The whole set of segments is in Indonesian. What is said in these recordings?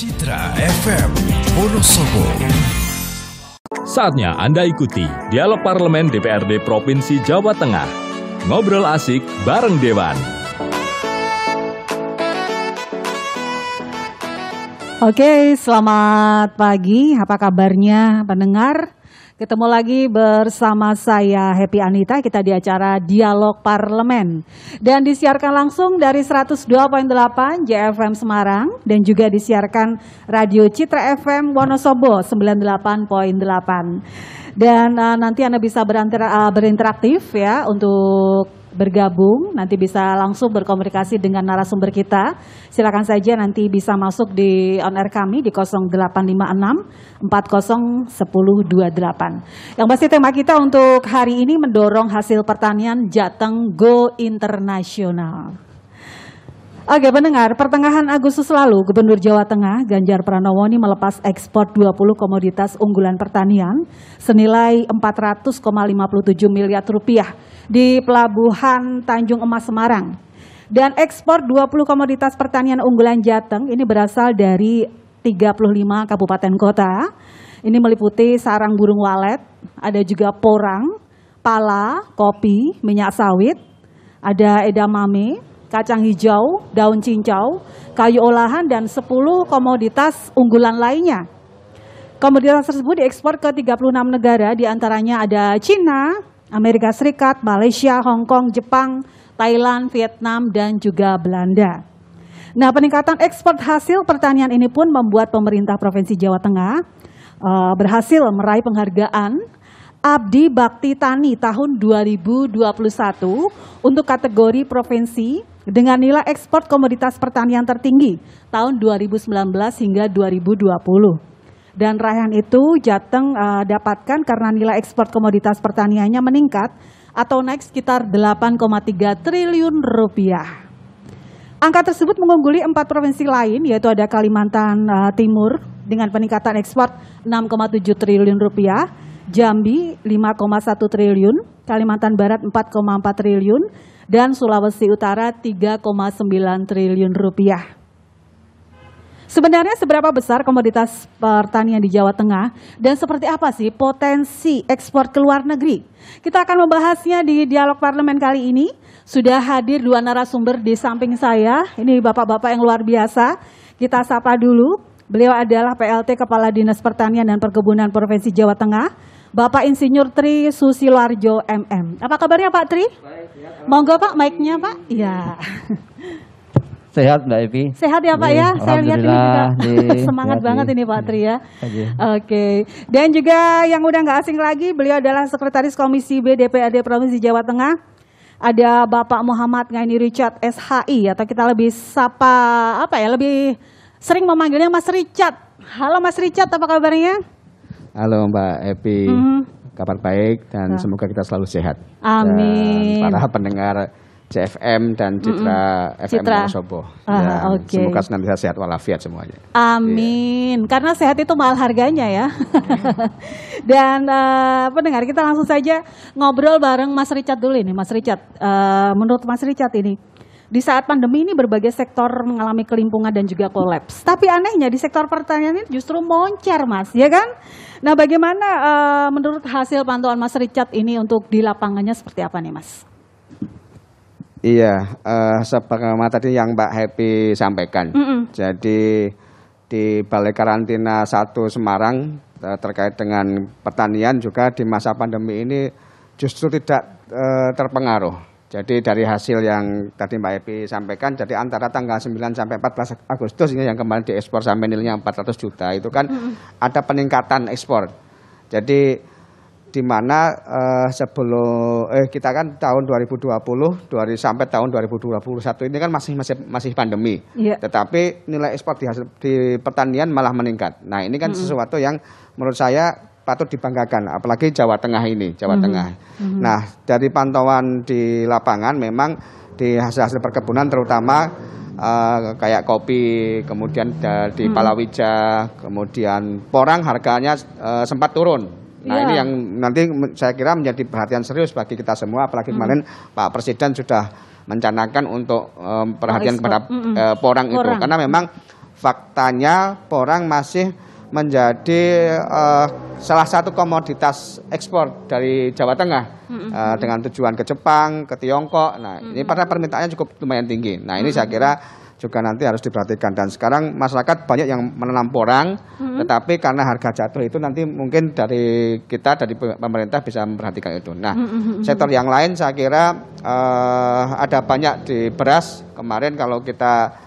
Citra FM Wonosobo. Saatnya Anda ikuti Dialog Parlemen DPRD Provinsi Jawa Tengah. Ngobrol asik bareng Dewan. Oke, selamat pagi. Apa kabarnya pendengar? Ketemu lagi bersama saya Happy Anita, kita di acara Dialog Parlemen. Dan disiarkan langsung dari 102.8 JFM Semarang dan juga disiarkan Radio Citra FM Wonosobo 98.8. Dan nanti Anda bisa berinteraktif ya untuk bergabung, nanti bisa langsung berkomunikasi dengan narasumber kita. Silakan saja nanti bisa masuk di on air kami di 0856 40 1028. Yang pasti tema kita untuk hari ini mendorong hasil pertanian Jateng Go Internasional. Oke pendengar, pertengahan Agustus lalu Gubernur Jawa Tengah Ganjar Pranowo ini melepas ekspor 20 komoditas unggulan pertanian senilai 400,57 miliar rupiah di Pelabuhan Tanjung Emas Semarang. Dan ekspor 20 komoditas pertanian unggulan Jateng ini berasal dari 35 kabupaten kota. Ini meliputi sarang burung walet, ada juga porang, pala, kopi, minyak sawit, ada edamame, kacang hijau, daun cincau, kayu olahan, dan 10 komoditas unggulan lainnya. Komoditas tersebut diekspor ke 36 negara, diantaranya ada Cina, Amerika Serikat, Malaysia, Hong Kong, Jepang, Thailand, Vietnam, dan juga Belanda. Nah, peningkatan ekspor hasil pertanian ini pun membuat pemerintah Provinsi Jawa Tengah berhasil meraih penghargaan Abdi Bakti Tani tahun 2021 untuk kategori provinsi dengan nilai ekspor komoditas pertanian tertinggi tahun 2019 hingga 2020. Dan raihan itu Jateng dapatkan karena nilai ekspor komoditas pertaniannya meningkat atau naik sekitar 8,3 triliun rupiah. Angka tersebut mengungguli 4 provinsi lain, yaitu ada Kalimantan Timur dengan peningkatan ekspor 6,7 triliun rupiah, Jambi 5,1 triliun, Kalimantan Barat 4,4 triliun, dan Sulawesi Utara 3,9 triliun rupiah. Sebenarnya seberapa besar komoditas pertanian di Jawa Tengah dan seperti apa sih potensi ekspor ke luar negeri? Kita akan membahasnya di Dialog Parlemen kali ini. Sudah hadir 2 narasumber di samping saya. Ini bapak-bapak yang luar biasa. Kita sapa dulu. Beliau adalah PLT Kepala Dinas Pertanian dan Perkebunan Provinsi Jawa Tengah, Bapak Insinyur Tri Susilarjo MM. Apa kabarnya Pak Tri? Baik, ya. Monggo Pak, mic-nya Pak. Iya. Sehat Mbak Evi. Sehat ya Pak ya. Saya lihat ini juga semangat banget ini Pak Tri ya. Oke. Dan juga yang udah nggak asing lagi, beliau adalah Sekretaris Komisi B DPRD Provinsi Jawa Tengah. Ada Bapak Muhammad Ngaini Richard SHI atau kita lebih sapa lebih sering memanggilnya Mas Richard. Halo Mas Richard, apa kabarnya? Halo Mbak Evi. Kabar baik dan semoga kita selalu sehat. Amin. Dan para pendengar CFM dan Citra FM Wonosobo. Okay. Semoga senantiasa sehat walafiat semuanya. Amin. Karena sehat itu mahal harganya ya. Dan pendengar, kita langsung saja ngobrol bareng Mas Richard dulu ini. Mas Richard, menurut Mas Richard ini, di saat pandemi ini berbagai sektor mengalami kelimpungan dan juga kolaps. Tapi anehnya di sektor pertanian ini justru moncer Mas, ya kan? Nah bagaimana menurut hasil pantauan Mas Richard ini untuk di lapangannya seperti apa nih Mas? Iya, sebagaimana tadi yang Mbak Happy sampaikan. Jadi di Balai Karantina 1 Semarang terkait dengan pertanian juga di masa pandemi ini justru tidak terpengaruh. Jadi dari hasil yang tadi Mbak Happy sampaikan, jadi antara tanggal 9 sampai 14 Agustus ini yang kemarin diekspor sampai nilainya 400 juta itu kan ada peningkatan ekspor. Jadi di mana sebelum kita kan tahun 2020 sampai tahun 2021 ini kan masih pandemi. Yeah. Tetapi nilai ekspor di pertanian malah meningkat. Nah, ini kan sesuatu yang menurut saya patut dibanggakan, apalagi Jawa Tengah ini, Jawa Tengah. Nah, dari pantauan di lapangan memang di hasil-hasil perkebunan terutama kayak kopi, kemudian di palawija, kemudian porang harganya sempat turun. Nah ini yang nanti saya kira menjadi perhatian serius bagi kita semua, apalagi kemarin Pak Presiden sudah mencanangkan untuk perhatian kepada porang itu, karena memang faktanya porang masih menjadi salah satu komoditas ekspor dari Jawa Tengah dengan tujuan ke Jepang, ke Tiongkok. Nah, ini pada permintaannya cukup lumayan tinggi. Nah, ini saya kira juga nanti harus diperhatikan. Dan sekarang masyarakat banyak yang menanam porang, tetapi karena harga jatuh itu nanti mungkin dari kita, dari pemerintah bisa memperhatikan itu. Nah, sektor yang lain saya kira ada banyak di beras. Kemarin kalau kita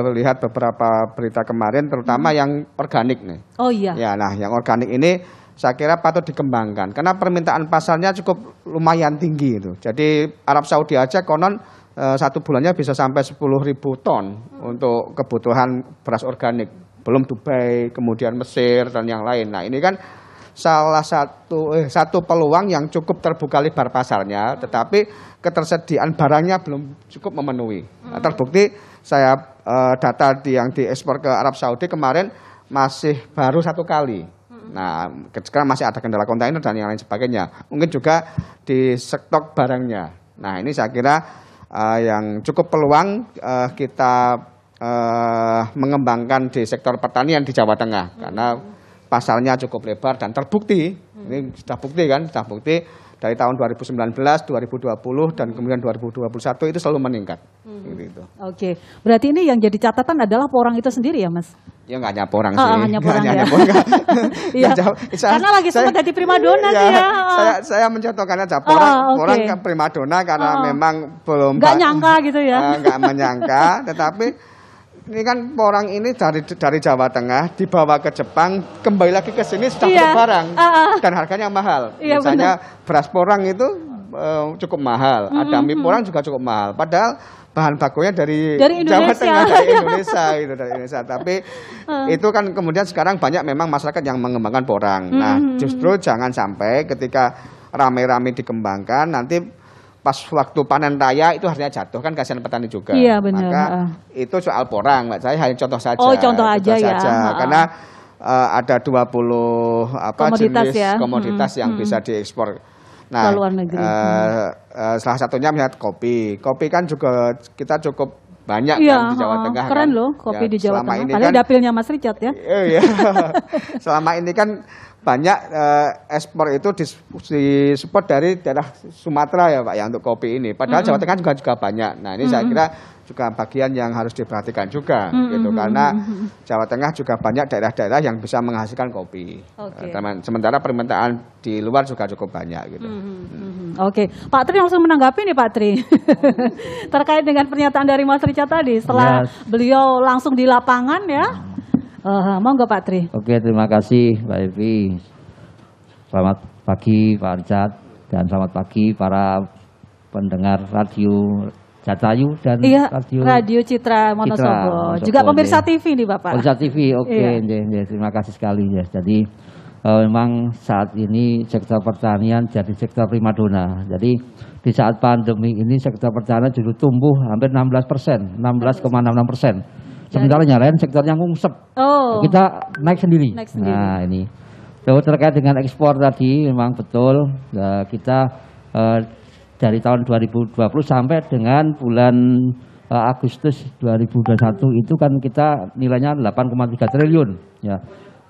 lihat beberapa berita kemarin, terutama yang organik nih. Oh iya. Ya, nah yang organik ini saya kira patut dikembangkan karena permintaan pasarnya cukup lumayan tinggi itu. Jadi Arab Saudi aja konon satu bulannya bisa sampai 10.000 ton untuk kebutuhan beras organik. Belum Dubai, kemudian Mesir dan yang lain. Nah ini kan salah satu peluang yang cukup terbuka lebar pasarnya, tetapi ketersediaan barangnya belum cukup memenuhi. Nah, terbukti saya data yang diekspor ke Arab Saudi kemarin masih baru 1 kali. Nah, sekarang masih ada kendala kontainer dan yang lain sebagainya. Mungkin juga di stok barangnya. Nah, ini saya kira yang cukup peluang kita mengembangkan di sektor pertanian di Jawa Tengah karena pasarnya cukup lebar dan terbukti. Ini sudah bukti dari tahun 2019, 2020 dan kemudian 2021 itu selalu meningkat. Gitu. Oke, berarti ini yang jadi catatan adalah porang itu sendiri ya, Mas? Ya nggak hanya porang sih. Hanya porang ya. Iya. Karena lagi sempat jadi primadona sih ya. Saya mencontohkan aja porang kan primadona karena memang belum nggak nyangka gitu ya. Nggak menyangka, tetapi ini kan porang ini dari Jawa Tengah dibawa ke Jepang, kembali lagi ke sini sudah berbarang dan harganya mahal. Iya, misalnya beras porang itu cukup mahal, ada mie porang juga cukup mahal. Padahal bahan bakunya dari Jawa Tengah, dari Indonesia. Tapi itu kan kemudian sekarang banyak memang masyarakat yang mengembangkan porang. Nah, justru jangan sampai ketika rame-rame dikembangkan nanti pas waktu panen raya itu harganya jatuh, kan kasihan petani juga. Iya, benar. Maka itu soal porang, Mbak. Saya hanya contoh saja. Oh, contoh aja ya. Karena ada 20 komoditas jenis komoditas yang bisa diekspor. Nah, ke luar negeri. Salah satunya misalnya kopi. Kopi kan juga kita cukup banyak kan di Jawa Tengah. Keren kan? loh kopi di Jawa Tengah. Ini Padahal dapilnya Mas Richard ya. Iya. Selama ini kan banyak ekspor itu disupport dari daerah Sumatera ya Pak ya untuk kopi ini. Padahal Jawa Tengah juga banyak. Nah ini saya kira juga bagian yang harus diperhatikan juga gitu karena Jawa Tengah juga banyak daerah-daerah yang bisa menghasilkan kopi. Sementara permintaan di luar juga cukup banyak gitu. Oke, Pak Tri langsung menanggapi nih Pak Tri terkait dengan pernyataan dari Mas Richard tadi setelah beliau langsung di lapangan ya. Monggo Pak Tri. Oke, terima kasih Mbak Evi. Selamat pagi Pak Richard dan selamat pagi para pendengar radio Jatayu dan radio Citra Monosobo. Juga pemirsa TV nih Bapak. Pemirsa TV, oke, terima kasih sekali ya. Jadi memang saat ini sektor pertanian jadi sektor primadona. Jadi di saat pandemi ini sektor pertanian justru tumbuh hampir 16%, 16,66%. Sementara yang lain sektornya ngungsep. Kita naik sendiri. Nah ini. Lalu terkait dengan ekspor tadi memang betul kita dari tahun 2020 sampai dengan bulan Agustus 2021 itu kan kita nilainya 8,3 triliun ya.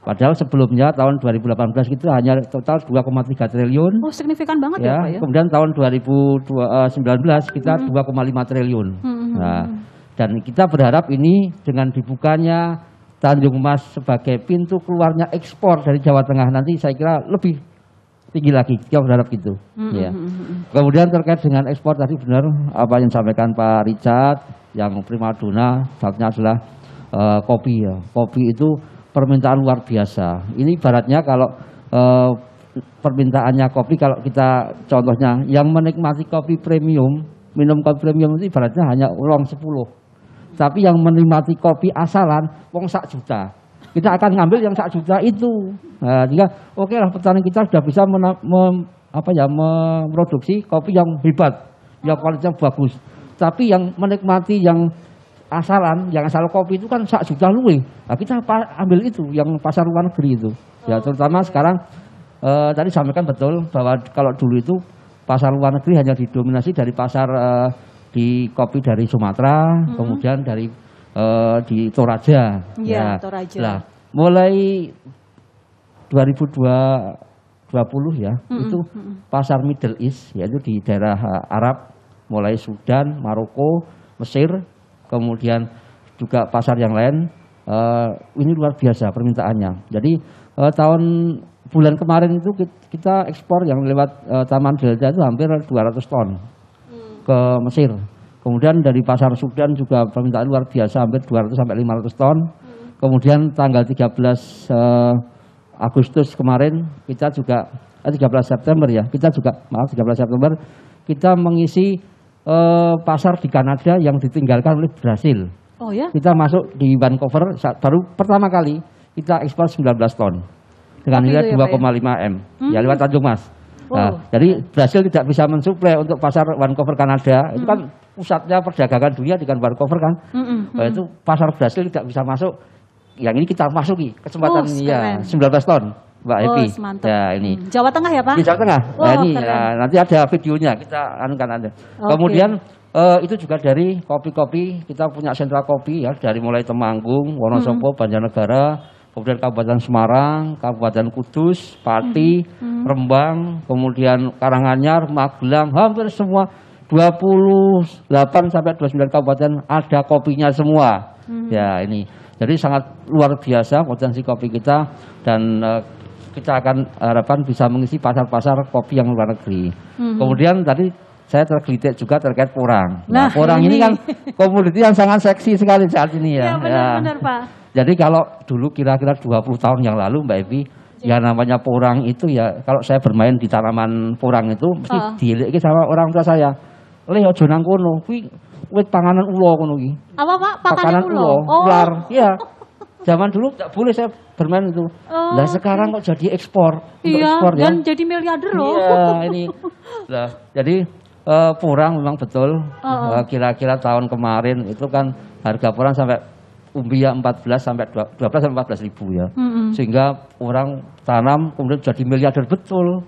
Padahal sebelumnya tahun 2018 itu hanya total 2,3 triliun. Oh, signifikan banget ya, Pak ya. Kemudian tahun 2019 kita 2,5 triliun. Nah, dan kita berharap ini dengan dibukanya Tanjung Mas sebagai pintu keluarnya ekspor dari Jawa Tengah nanti saya kira lebih tinggi lagi. Kita berharap gitu. Ya. Kemudian terkait dengan ekspor tadi benar apa yang disampaikan Pak Richard yang primadona saatnya adalah kopi ya. Kopi itu permintaan luar biasa. Ini ibaratnya kalau permintaannya kopi kalau kita contohnya yang menikmati kopi premium, minum kopi premium itu ibaratnya hanya orang 10. Tapi yang menikmati kopi asalan, wong 1 juta. Kita akan ngambil yang 1 juta itu. Nah, sehingga oke lah petani kita sudah bisa memproduksi kopi yang hebat, yang kualitasnya bagus. Tapi yang menikmati yang asalan, yang asal kopi itu kan 1 juta luwih. Nah, kita ambil itu, yang pasar luar negeri itu. Ya, terutama sekarang tadi sampaikan betul bahwa kalau dulu itu pasar luar negeri hanya didominasi dari pasar di kopi dari Sumatera, kemudian dari di Toraja. Iya, Ya. Toraja. Nah, mulai 2020 ya, itu pasar Middle East, yaitu di daerah Arab, mulai Sudan, Maroko, Mesir, kemudian juga pasar yang lain, ini luar biasa permintaannya. Jadi bulan kemarin itu kita ekspor yang lewat Taman Delta itu hampir 200 ton ke Mesir. Kemudian dari pasar Sudan juga permintaan luar biasa, hampir 200 sampai 500 ton. Kemudian tanggal 13 Agustus kemarin kita juga 13 September ya, 13 September kita mengisi pasar di Kanada yang ditinggalkan oleh Brasil. Oh ya? Kita masuk di Vancouver baru pertama kali kita ekspor 19 ton dengan nilai 2,5 M ya lewat Tanjung Mas. Nah, jadi Brasil tidak bisa mensuplai untuk pasar Vancouver Kanada. Itu kan pusatnya perdagangan dunia dengan Vancouver kan. Nah, itu pasar Brasil tidak bisa masuk. Yang ini kita masuki kesempatan ini ya 19 ton, Mbak Evi. Ya ini. Jawa Tengah ya Pak? Di Jawa Tengah. Nah, ini ya, nanti ada videonya kita anukan ada. Kemudian itu juga dari kopi-kopi, kita punya sentra kopi ya dari mulai Temanggung, Wonosobo, Banjarnegara, kemudian Kabupaten Semarang, Kabupaten Kudus, Pati, Rembang, kemudian Karanganyar, Magelang, hampir semua 28 sampai 29 kabupaten ada kopinya semua. Ya ini. Jadi sangat luar biasa potensi kopi kita dan kita akan harapan bisa mengisi pasar-pasar kopi yang luar negeri. Kemudian tadi saya tergelitik juga terkait porang. Nah, porang ini kan komoditi yang sangat seksi sekali saat ini ya. Ya benar-benar Pak. Jadi kalau dulu kira-kira 20 tahun yang lalu Mbak Evi, ya namanya porang itu ya kalau saya bermain di tanaman porang itu mesti diliki sama orang tua saya. Leh ojo nang kono, kuwi wit panganan ulo kono iki. Apa Pak? Pakanan ulo. Ular. Iya. Zaman dulu tidak boleh saya bermain itu. Lah sekarang kok jadi ekspor. Untuk ekspor ya. Dan jadi miliarder loh. Iya, ini. Lah, jadi porang memang betul. Kira-kira tahun kemarin itu kan harga porang sampai umbia 14 sampai 12 sampai 14 ribu ya. Sehingga orang tanam kemudian jadi miliarder betul.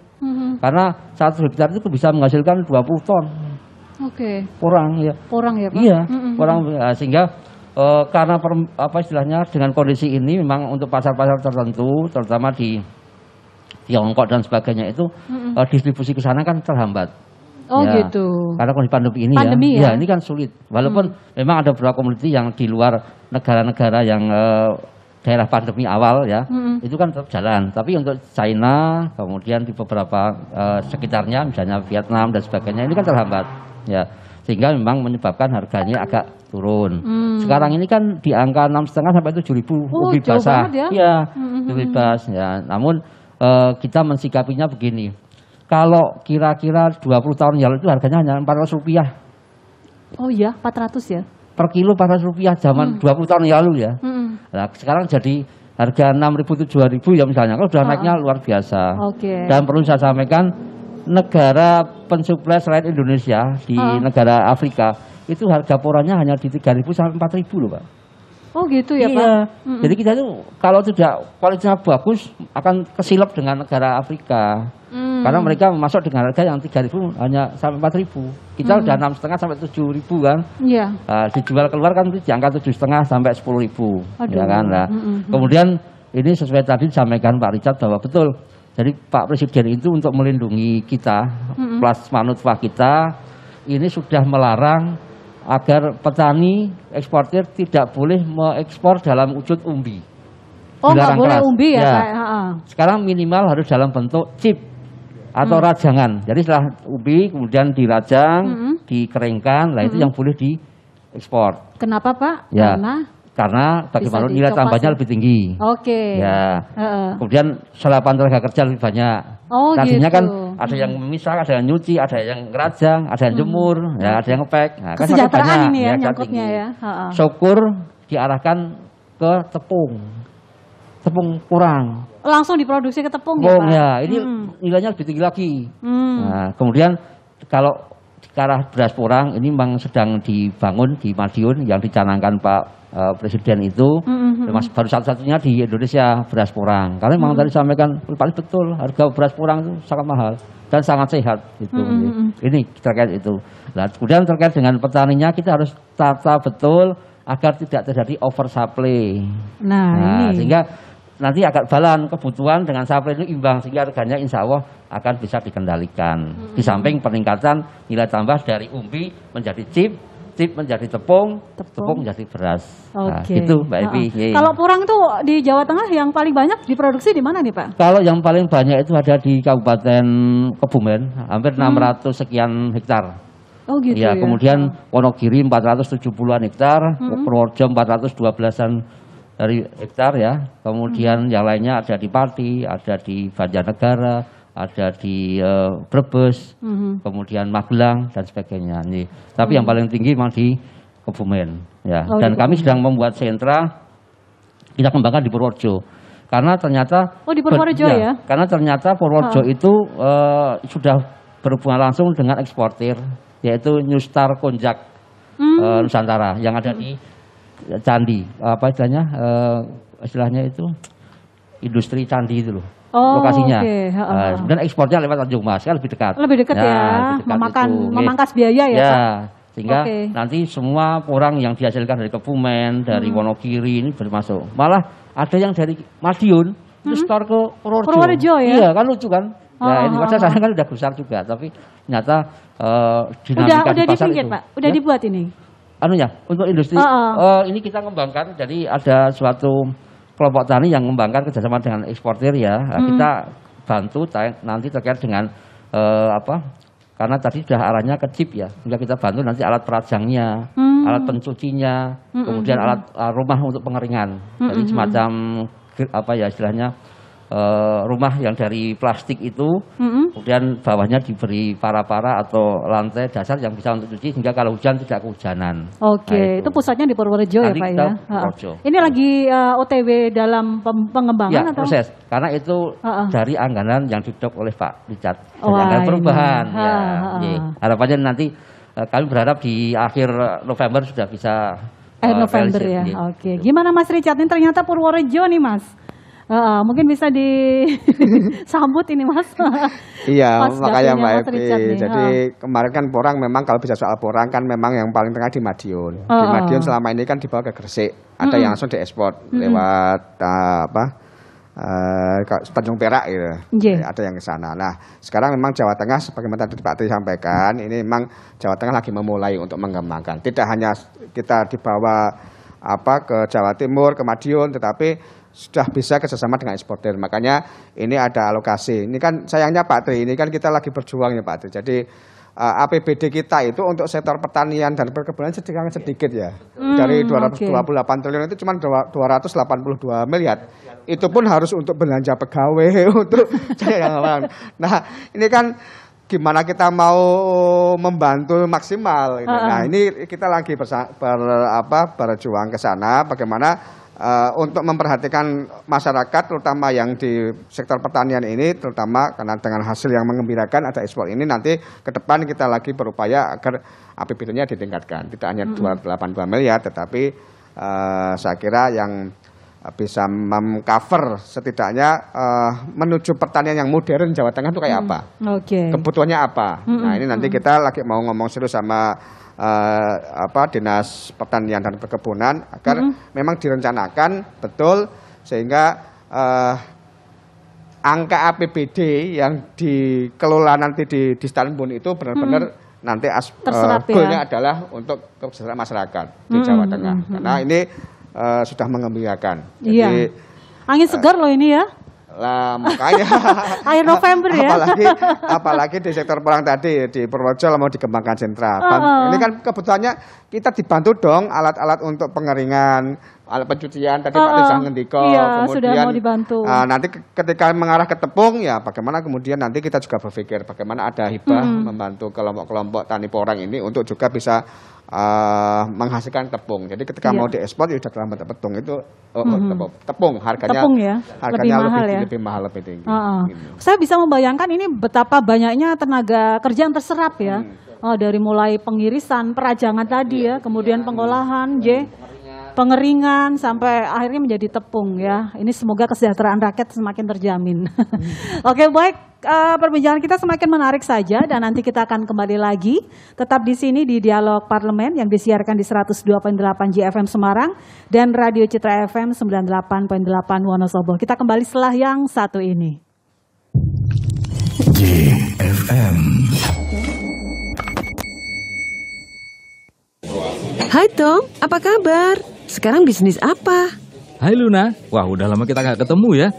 Karena satu hektar itu bisa menghasilkan 20 ton. Oke. Porang ya. Porang ya Pak? Iya, porang sehingga karena istilahnya dengan kondisi ini memang untuk pasar-pasar tertentu terutama di Tiongkok dan sebagainya itu distribusi ke sana kan terhambat. Oh ya, gitu. Karena kondisi pandemi ini ya ini kan sulit. Walaupun memang ada beberapa komoditi yang di luar negara-negara yang daerah pandemi awal ya, itu kan tetap jalan. Tapi untuk China, kemudian di beberapa sekitarnya, misalnya Vietnam dan sebagainya, ini kan terhambat. Ya, sehingga memang menyebabkan harganya agak turun. Sekarang ini kan di angka 6,5 sampai 7.000 ubi basah. Ya, ubi basah. Ya, namun kita mensikapinya begini. Kalau kira-kira 20 tahun yang lalu itu harganya hanya Rp400. Oh iya, 400 ya? Per kilo Rp400 zaman 20 tahun yang lalu ya. Nah, sekarang jadi harga 6.000 7.000 ya misalnya. Kalau sudah naiknya luar biasa. Dan perlu saya sampaikan negara pensuplai selain Indonesia di negara Afrika itu harga poranya hanya di 3.000 sampai 4.000 loh Pak. Oh gitu ya Pak? Pak? Jadi kita itu kalau tidak kualitasnya bagus akan kesilap dengan negara Afrika. Karena mereka masuk dengan harga yang 3.000 hanya sampai 4.000. Kita udah 6,5 sampai 7.000 kan. Iya. Dijual keluar kan di angka 7,5 sampai 10.000. Ya kan. Nah, kemudian ini sesuai tadi disampaikan Pak Richard bahwa betul. Jadi Pak Presiden itu untuk melindungi kita, plasma nutfah kita, ini sudah melarang agar petani eksportir tidak boleh mengekspor dalam wujud umbi. Oh nggak boleh umbi ya? Sekarang minimal harus dalam bentuk chip atau rajangan. Jadi setelah umbi kemudian dirajang, dikeringkan, lah itu yang boleh diekspor. Kenapa Pak? Ya. Karena bagaimana nilai tambahnya lebih tinggi. Ya. Kemudian serapan tenaga kerja lebih banyak. Tadinya kan ada yang memisah, ada yang nyuci, ada yang ngerajang, ada yang jemur, ya ada yang ngepek. Nah, kesejahteraan kan ini ya nyangkutnya ya. Syukur diarahkan ke tepung porang. Langsung diproduksi ke tepung ya Pak? Ya, ini nilainya lebih tinggi lagi. Nah, kemudian kalau ke arah beras porang ini memang sedang dibangun di Madiun yang dicanangkan Pak Presiden itu baru satu-satunya di Indonesia beras porang. Karena memang tadi sampaikan paling betul harga beras porang itu sangat mahal dan sangat sehat itu. Ini terkait itu. Nah, kemudian terkait dengan petaninya kita harus tata betul agar tidak terjadi oversupply. Nah, ini. Sehingga nanti agak balan kebutuhan dengan supply itu imbang sehingga harganya insya Allah akan bisa dikendalikan. Di samping peningkatan nilai tambah dari umbi menjadi chip menjadi tepung menjadi beras. Nah, gitu Mbak Evi. Kalau purang itu di Jawa Tengah yang paling banyak diproduksi di mana nih Pak? Kalau yang paling banyak itu ada di Kabupaten Kebumen, hampir 600 sekian hektar. Oh gitu ya. Kemudian Wonogiri 470-an hektar, Purworejo 412-an dari hektar ya. Kemudian yang lainnya ada di Pati, ada di Banjarnegara, ada di Brebes, kemudian Magelang dan sebagainya. Nih. Tapi yang paling tinggi memang di Kebumen ya. Dan kami sedang membuat sentra kita kembangkan di Purworejo. Karena ternyata di Purworejo ya. Karena ternyata Purworejo itu sudah berhubungan langsung dengan eksportir, yaitu New Star Konjak Nusantara yang ada di Candi, apa istilahnya itu industri Candi itu loh. Lokasinya. Dan ekspornya lewat Tanjung Mas kan lebih dekat. Lebih dekat ya. Memangkas biaya ya, Pak. Sehingga nanti semua orang yang dihasilkan dari Kebumen, dari Wonogiri ini bermasuk. Malah ada yang dari Madiun itu store ke Purworejo. Ya. Iya, kan lucu kan? Ya, ini padahal sana kan udah besar juga, tapi ternyata dinamika udah di pasar dipinggir, itu. Pak. Udah dibuat ini. Untuk industri ini kita ngembangkan, jadi ada suatu kelompok tani yang mengembangkan kerjasama dengan eksportir ya. Kita bantu nanti terkait dengan karena tadi sudah arahnya ke chip ya, sehingga kita bantu nanti alat perajangnya, alat pencucinya, kemudian alat rumah untuk pengeringan. Jadi semacam istilahnya rumah yang dari plastik itu, kemudian bawahnya diberi para-para atau lantai dasar yang bisa untuk cuci sehingga kalau hujan tidak kehujanan. Itu pusatnya di Purworejo ya Pak ya. Ini lagi OTW dalam pengembangan atau? Proses. Karena itu dari anggaran yang didok oleh Pak Richard. Dari anggaran perubahan. Harapannya nanti kami berharap di akhir November sudah bisa. November ya. Gimana Mas Richard? Ini ternyata Purworejo nih Mas. Mungkin bisa disambut ini Mas. Iya, makanya Mbak Evi. Jadi kemarin kan porang memang kalau bisa soal porang kan memang yang paling tengah di Madiun. Di Madiun selama ini kan dibawa ke Gresik. Ada yang langsung diekspor lewat Tanjung Perak gitu. Ada yang ke sana. Nah, sekarang memang Jawa Tengah sebagaimana tadi Pak Tri sampaikan, ini memang Jawa Tengah lagi memulai untuk mengembangkan. Tidak hanya kita dibawa ke Jawa Timur, ke Madiun, tetapi sudah bisa kerjasama dengan eksportir. Makanya ini ada alokasi. Ini kan sayangnya Pak Tri, ini kan kita lagi berjuang ya Pak Tri. Jadi APBD kita itu untuk sektor pertanian dan perkebunan sedikit ya. Dari 228 triliun itu cuma 282 miliar. Itu pun harus untuk belanja pegawai, untuk Nah, ini kan gimana kita mau membantu maksimal. Nah, ini kita lagi berjuang ke sana bagaimana untuk memperhatikan masyarakat terutama yang di sektor pertanian ini, terutama karena dengan hasil yang menggembirakan ada ekspor ini, nanti ke depan kita lagi berupaya agar APBD-nya ditingkatkan, tidak hanya 282 miliar tetapi saya kira yang bisa mengcover setidaknya menuju pertanian yang modern Jawa Tengah itu kayak apa, kebutuhannya apa. Nah, ini nanti kita lagi mau ngomong serius sama Dinas Pertanian dan Perkebunan agar memang direncanakan betul sehingga angka APBD yang dikelola nanti di Stanbun itu benar-benar nanti goalnya adalah untuk kesejahteraan masyarakat di Jawa Tengah. Karena ini sudah mengembirakan. Jadi angin segar loh ini ya. Lah makanya akhir November ya. Apalagi di sektor perang tadi di Purworejo mau dikembangkan sentra. Ini kan kebutuhannya kita dibantu dong alat-alat untuk pengeringan, alat pencucian tadi Pak Desa ngendiko, kemudian sudah mau dibantu. Nanti ketika mengarah ke tepung ya bagaimana kemudian nanti kita juga berpikir bagaimana ada hibah membantu kelompok-kelompok tani porang ini untuk juga bisa menghasilkan tepung. Jadi ketika mau diekspor ya sudah dalam bentuk tepung itu tepung harganya lebih mahal lebih tinggi. Gitu. Saya bisa membayangkan ini betapa banyaknya tenaga kerja yang terserap ya. Dari mulai pengirisan, perajangan tadi ya, kemudian pengolahan, pengeringan sampai akhirnya menjadi tepung ya. Ini semoga kesejahteraan rakyat semakin terjamin. Oke, baik, perbincangan kita semakin menarik saja dan nanti kita akan kembali lagi tetap di sini di Dialog Parlemen yang disiarkan di 102.8 JFM Semarang dan Radio Citra FM 98.8 Wonosobo. Kita kembali setelah yang satu ini. JFM. Hai Tom, apa kabar? Sekarang bisnis apa? Hai Luna, wah udah lama kita nggak ketemu ya.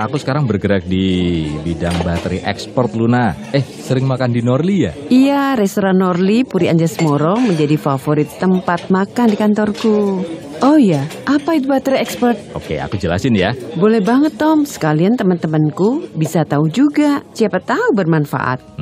Aku sekarang bergerak di bidang baterai ekspor Luna. Sering makan di Norli ya? Iya, restoran Norli Puri Anjasmoro menjadi favorit tempat makan di kantorku. Oh iya, apa itu baterai ekspor? Oke, aku jelasin ya. Boleh banget Tom, sekalian teman-temanku bisa tahu juga. Siapa tahu bermanfaat.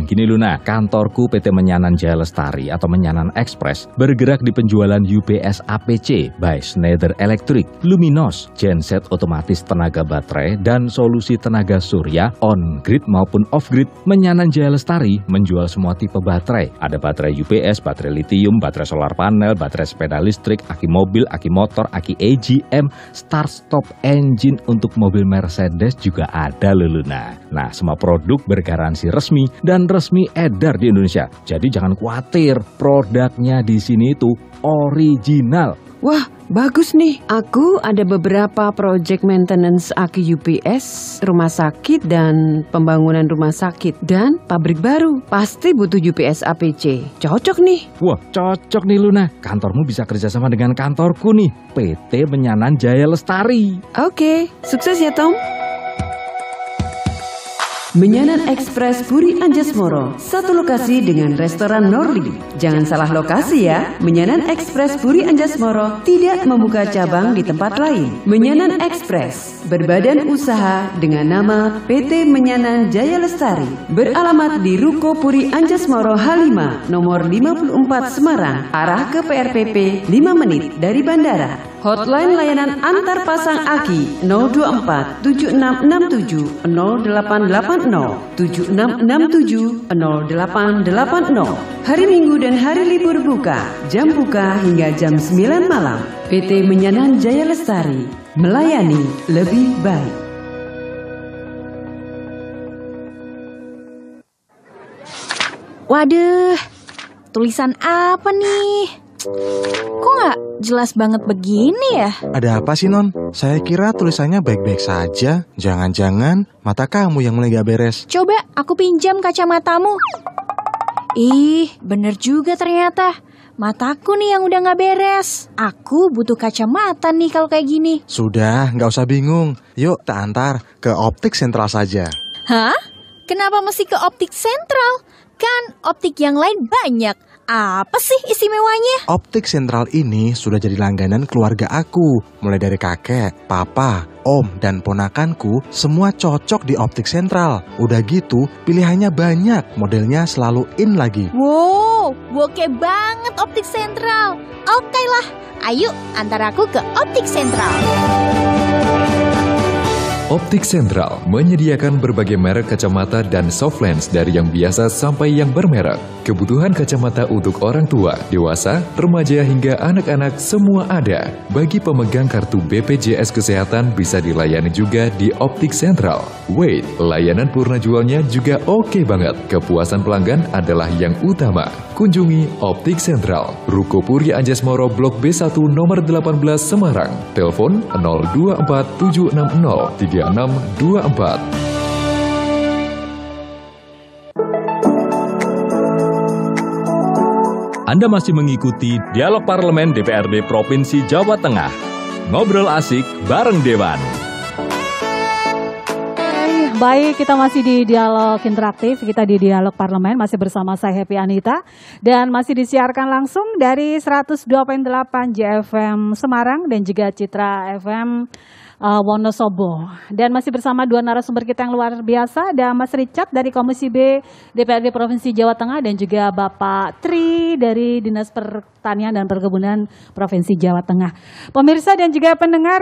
Gini Luna, kantorku PT Menyanan Jaya Lestari atau Menyanan Express bergerak di penjualan UPS APC by Schneider Electric, Luminos, genset otomatis tenaga baterai, dan solusi tenaga surya on-grid maupun off-grid. Menyanan Jaya Lestari menjual semua tipe baterai. Ada baterai UPS, baterai lithium, baterai solar panel, baterai sepeda listrik, aki mobil, aki motor, aki AGM, start-stop engine untuk mobil Mercedes juga ada loh Luna. Nah, semua produk bergaransi resmi dan resmi edar di Indonesia. Jadi jangan khawatir, produknya di sini itu original. Wah, bagus nih. Aku ada beberapa project maintenance aki UPS, rumah sakit dan pembangunan rumah sakit dan pabrik baru. Pasti butuh UPS APC. Cocok nih. Wah, cocok nih Luna. Kantormu bisa kerjasama dengan kantorku nih, PT Menyanan Jaya Lestari. Oke, sukses ya Tom. Menyanan Express Puri Anjasmoro, satu lokasi dengan restoran Norli. Jangan salah lokasi ya, Menyanan Express Puri Anjasmoro tidak membuka cabang di tempat lain. Menyanan Express berbadan usaha dengan nama PT Menyanan Jaya Lestari, beralamat di Ruko Puri Anjasmoro H5, nomor 54 Semarang, arah ke PRPP 5 menit dari bandara. Hotline layanan antar pasang aki 024 7667 0880 7667 0880. Hari Minggu dan hari libur buka. Jam buka hingga jam 9 malam. PT Menyanan Jaya Lestari, melayani lebih baik. Waduh, tulisan apa nih? Kok nggak jelas banget begini ya? Ada apa sih Non? Saya kira tulisannya baik-baik saja. Jangan-jangan mata kamu yang mulai gak beres. Coba aku pinjam kacamatamu. Ih, bener juga ternyata. Mataku nih yang udah gak beres. Aku butuh kacamata nih kalau kayak gini. Sudah, gak usah bingung. Yuk, tak antar ke Optik Sentral saja. Hah? Kenapa mesti ke Optik Sentral? Kan optik yang lain banyak. Apa sih istimewanya? Optik Sentral ini sudah jadi langganan keluarga aku. Mulai dari kakek, papa, om, dan ponakanku, semua cocok di Optik Sentral. Udah gitu, pilihannya banyak, modelnya selalu in lagi. Wow, bokeh banget Optik Sentral. Oke lah, ayo antar aku ke Optik Sentral. Optik Sentral menyediakan berbagai merek kacamata dan soft lens dari yang biasa sampai yang bermerek. Kebutuhan kacamata untuk orang tua, dewasa, remaja hingga anak-anak semua ada. Bagi pemegang kartu BPJS Kesehatan bisa dilayani juga di Optik Sentral. Wait, layanan purna jualnya juga oke banget. Kepuasan pelanggan adalah yang utama. Kunjungi Optik Sentral, Ruko Puri Anjasmoro Blok B1 nomor 18 Semarang. Telepon 024760 3624. Anda masih mengikuti Dialog Parlemen DPRD Provinsi Jawa Tengah. Ngobrol asik bareng Dewan. Baik, kita masih di dialog interaktif, kita di dialog parlemen, masih bersama saya Happy Anita, dan masih disiarkan langsung dari 102.8 JFM Semarang dan juga Citra FM Wonosobo. Dan masih bersama dua narasumber kita yang luar biasa, ada Mas Richard dari Komisi B DPRD Provinsi Jawa Tengah dan juga Bapak Tri dari Dinas Pertanian dan Perkebunan Provinsi Jawa Tengah. Pemirsa dan juga pendengar,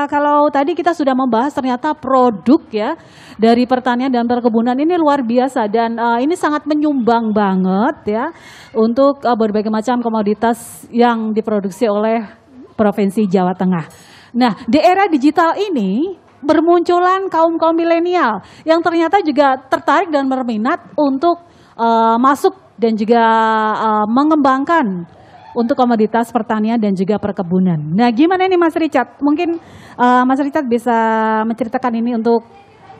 kalau tadi kita sudah membahas ternyata produk ya dari pertanian dan perkebunan ini luar biasa dan ini sangat menyumbang banget ya untuk berbagai macam komoditas yang diproduksi oleh Provinsi Jawa Tengah. Nah, di era digital ini bermunculan kaum-kaum milenial yang ternyata juga tertarik dan berminat untuk masuk dan juga mengembangkan untuk komoditas pertanian dan juga perkebunan. Nah, gimana nih Mas Richard? Mungkin Mas Richard bisa menceritakan ini untuk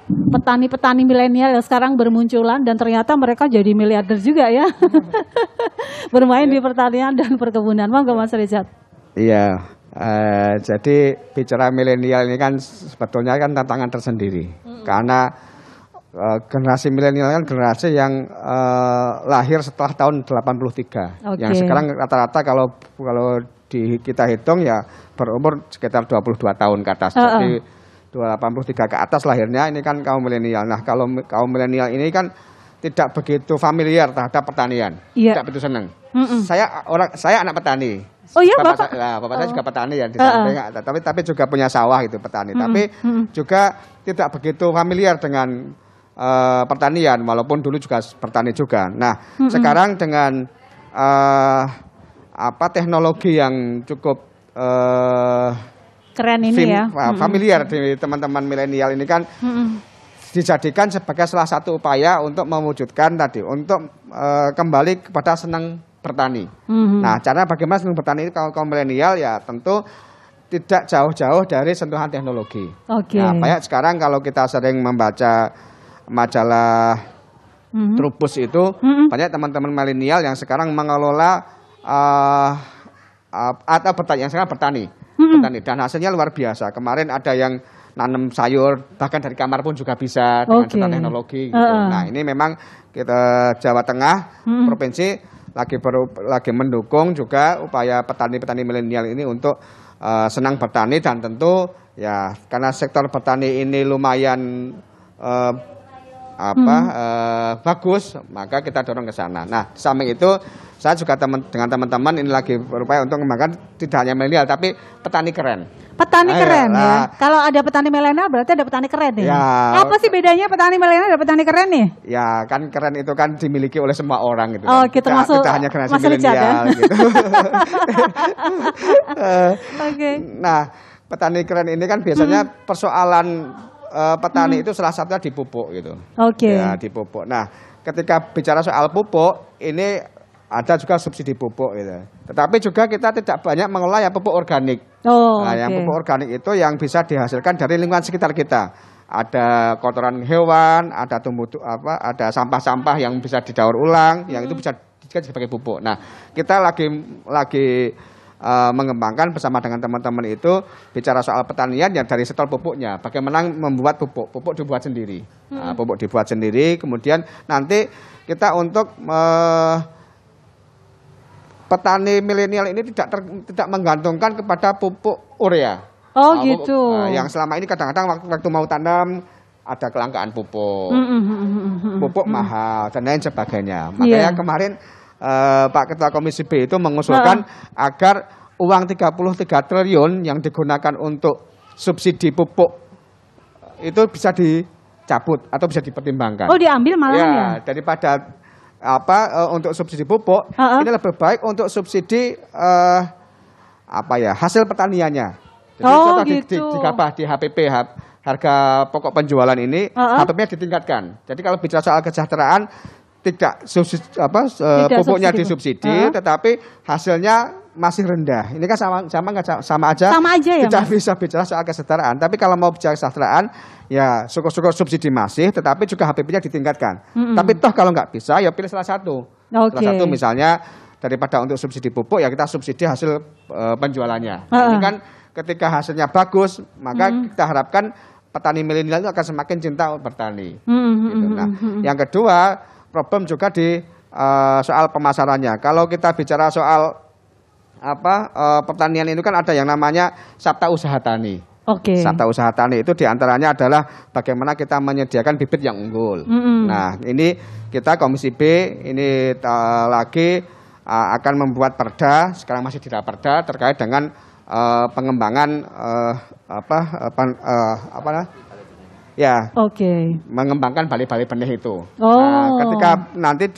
petani-petani milenial yang sekarang bermunculan dan ternyata mereka jadi miliarder juga ya. Bermain di pertanian dan perkebunan. Monggo Mas Richard. Iya, jadi bicara milenial ini kan sebetulnya kan tantangan tersendiri. Karena generasi milenial kan generasi yang lahir setelah tahun 83. Yang sekarang rata-rata kalau kita hitung ya berumur sekitar 22 tahun ke atas. Jadi 83 ke atas lahirnya ini kan kaum milenial. Nah, kalau kaum milenial ini kan tidak begitu familiar terhadap pertanian. Tidak begitu senang. Saya anak petani. Oh iya, Bapak saya juga petani ya di samping, tapi juga punya sawah itu petani. Tapi juga tidak begitu familiar dengan pertanian, walaupun dulu juga bertani juga. Nah, sekarang dengan teknologi yang cukup keren ini familiar di teman-teman milenial ini kan dijadikan sebagai salah satu upaya untuk mewujudkan tadi untuk kembali kepada senang bertani. Nah, cara bagaimana senang bertani itu kaum milenial ya tentu tidak jauh-jauh dari sentuhan teknologi. Nah, banyak sekarang kalau kita sering membaca majalah Trubus itu banyak teman-teman milenial yang sekarang mengelola atau bertani, yang sekarang bertani dan hasilnya luar biasa. Kemarin ada yang nanam sayur bahkan dari kamar pun juga bisa dengan sentuhan teknologi gitu. Nah, ini memang kita Jawa Tengah provinsi lagi mendukung juga upaya petani-petani milenial ini untuk senang bertani dan tentu ya karena sektor bertani ini lumayan bagus, maka kita dorong ke sana. Nah, di samping itu saya juga dengan teman-teman ini lagi berupaya untuk mengembangkan tidak hanya milenial tapi petani keren. Petani keren ya. Kalau ada petani milenial berarti ada petani keren nih. Ya. Apa sih bedanya petani milenial dan petani keren nih? Ya, kan keren itu kan dimiliki oleh semua orang gitu. Oh, gitu masuk. Tidak hanya generasi milenial gitu. Nah, petani keren ini kan biasanya persoalan petani itu salah satunya di pupuk gitu. Ya, di pupuk. Nah, ketika bicara soal pupuk ini ada juga subsidi pupuk gitu. Tetapi juga kita tidak banyak mengolah yang pupuk organik. Yang pupuk organik itu yang bisa dihasilkan dari lingkungan sekitar kita. Ada kotoran hewan, ada ada sampah-sampah yang bisa didaur ulang, yang itu bisa dijadikan sebagai pupuk. Nah, kita lagi mengembangkan bersama dengan teman-teman itu bicara soal pertanian yang dari setor pupuknya. Bagaimana membuat pupuk dibuat sendiri. Nah, pupuk dibuat sendiri, kemudian nanti kita untuk petani milenial ini tidak menggantungkan kepada pupuk urea. Gitu. Yang selama ini kadang-kadang waktu mau tanam ada kelangkaan pupuk, pupuk mahal dan lain sebagainya. Makanya kemarin Pak Ketua Komisi B itu mengusulkan agar uang 33 triliun yang digunakan untuk subsidi pupuk itu bisa dicabut atau bisa dipertimbangkan. Diambil malah ya? Daripada untuk subsidi pupuk ini lebih baik untuk subsidi hasil pertaniannya. Jadi digabah di HPP harga pokok penjualan ini HPP-nya ditingkatkan. Jadi kalau bicara soal kesejahteraan tidak pupuknya disubsidi tetapi hasilnya masih rendah. Ini kan sama aja ya, tidak bisa bicara soal kesejahteraan. Tapi kalau mau bicara kesejahteraan ya syukur-syukur subsidi masih, tetapi juga HPP-nya ditingkatkan. Tapi toh kalau nggak bisa ya pilih salah satu. Salah satu misalnya daripada untuk subsidi pupuk ya kita subsidi hasil penjualannya. Ini kan ketika hasilnya bagus maka kita harapkan petani milenial itu akan semakin cinta bertani. Gitu. Nah, yang kedua problem juga di soal pemasarannya. Kalau kita bicara soal pertanian itu kan ada yang namanya Sabta Usaha Tani. Sabta Usaha Tani itu diantaranya adalah bagaimana kita menyediakan bibit yang unggul. Nah, ini kita Komisi B ini lagi akan membuat perda, sekarang masih di Raperda terkait dengan pengembangan mengembangkan balik-balik benih itu. Nah, ketika nanti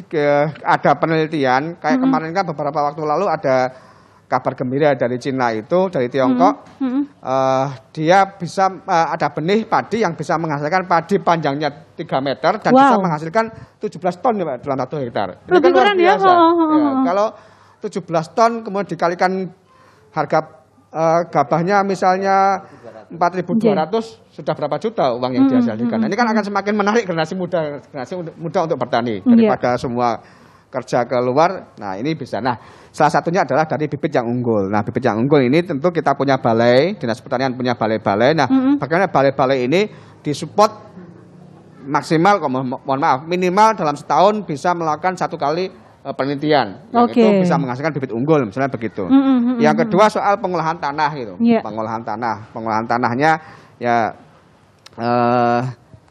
ada penelitian kayak kemarin kan beberapa waktu lalu ada kabar gembira dari Cina itu, dari Tiongkok, dia bisa ada benih padi yang bisa menghasilkan padi panjangnya 3 meter dan bisa menghasilkan 17 ton ya, Pak, dalam 1 hektar. Ini kan luar biasa. Ya, kalau 17 ton kemudian dikalikan harga gabahnya misalnya 4.200 sudah berapa juta uang yang dihasilkan. Ini kan akan semakin menarik generasi muda untuk bertani daripada semua kerja keluar. Nah, ini bisa. Nah, salah satunya adalah dari bibit yang unggul. Nah, bibit yang unggul ini tentu kita punya balai, Dinas Pertanian punya balai-balai. Nah, bagaimana balai-balai ini disupport maksimal, mohon maaf, minimal dalam setahun bisa melakukan 1 kali penelitian yang itu bisa menghasilkan bibit unggul, misalnya begitu. Yang kedua soal pengolahan tanah gitu. Pengolahan tanahnya ya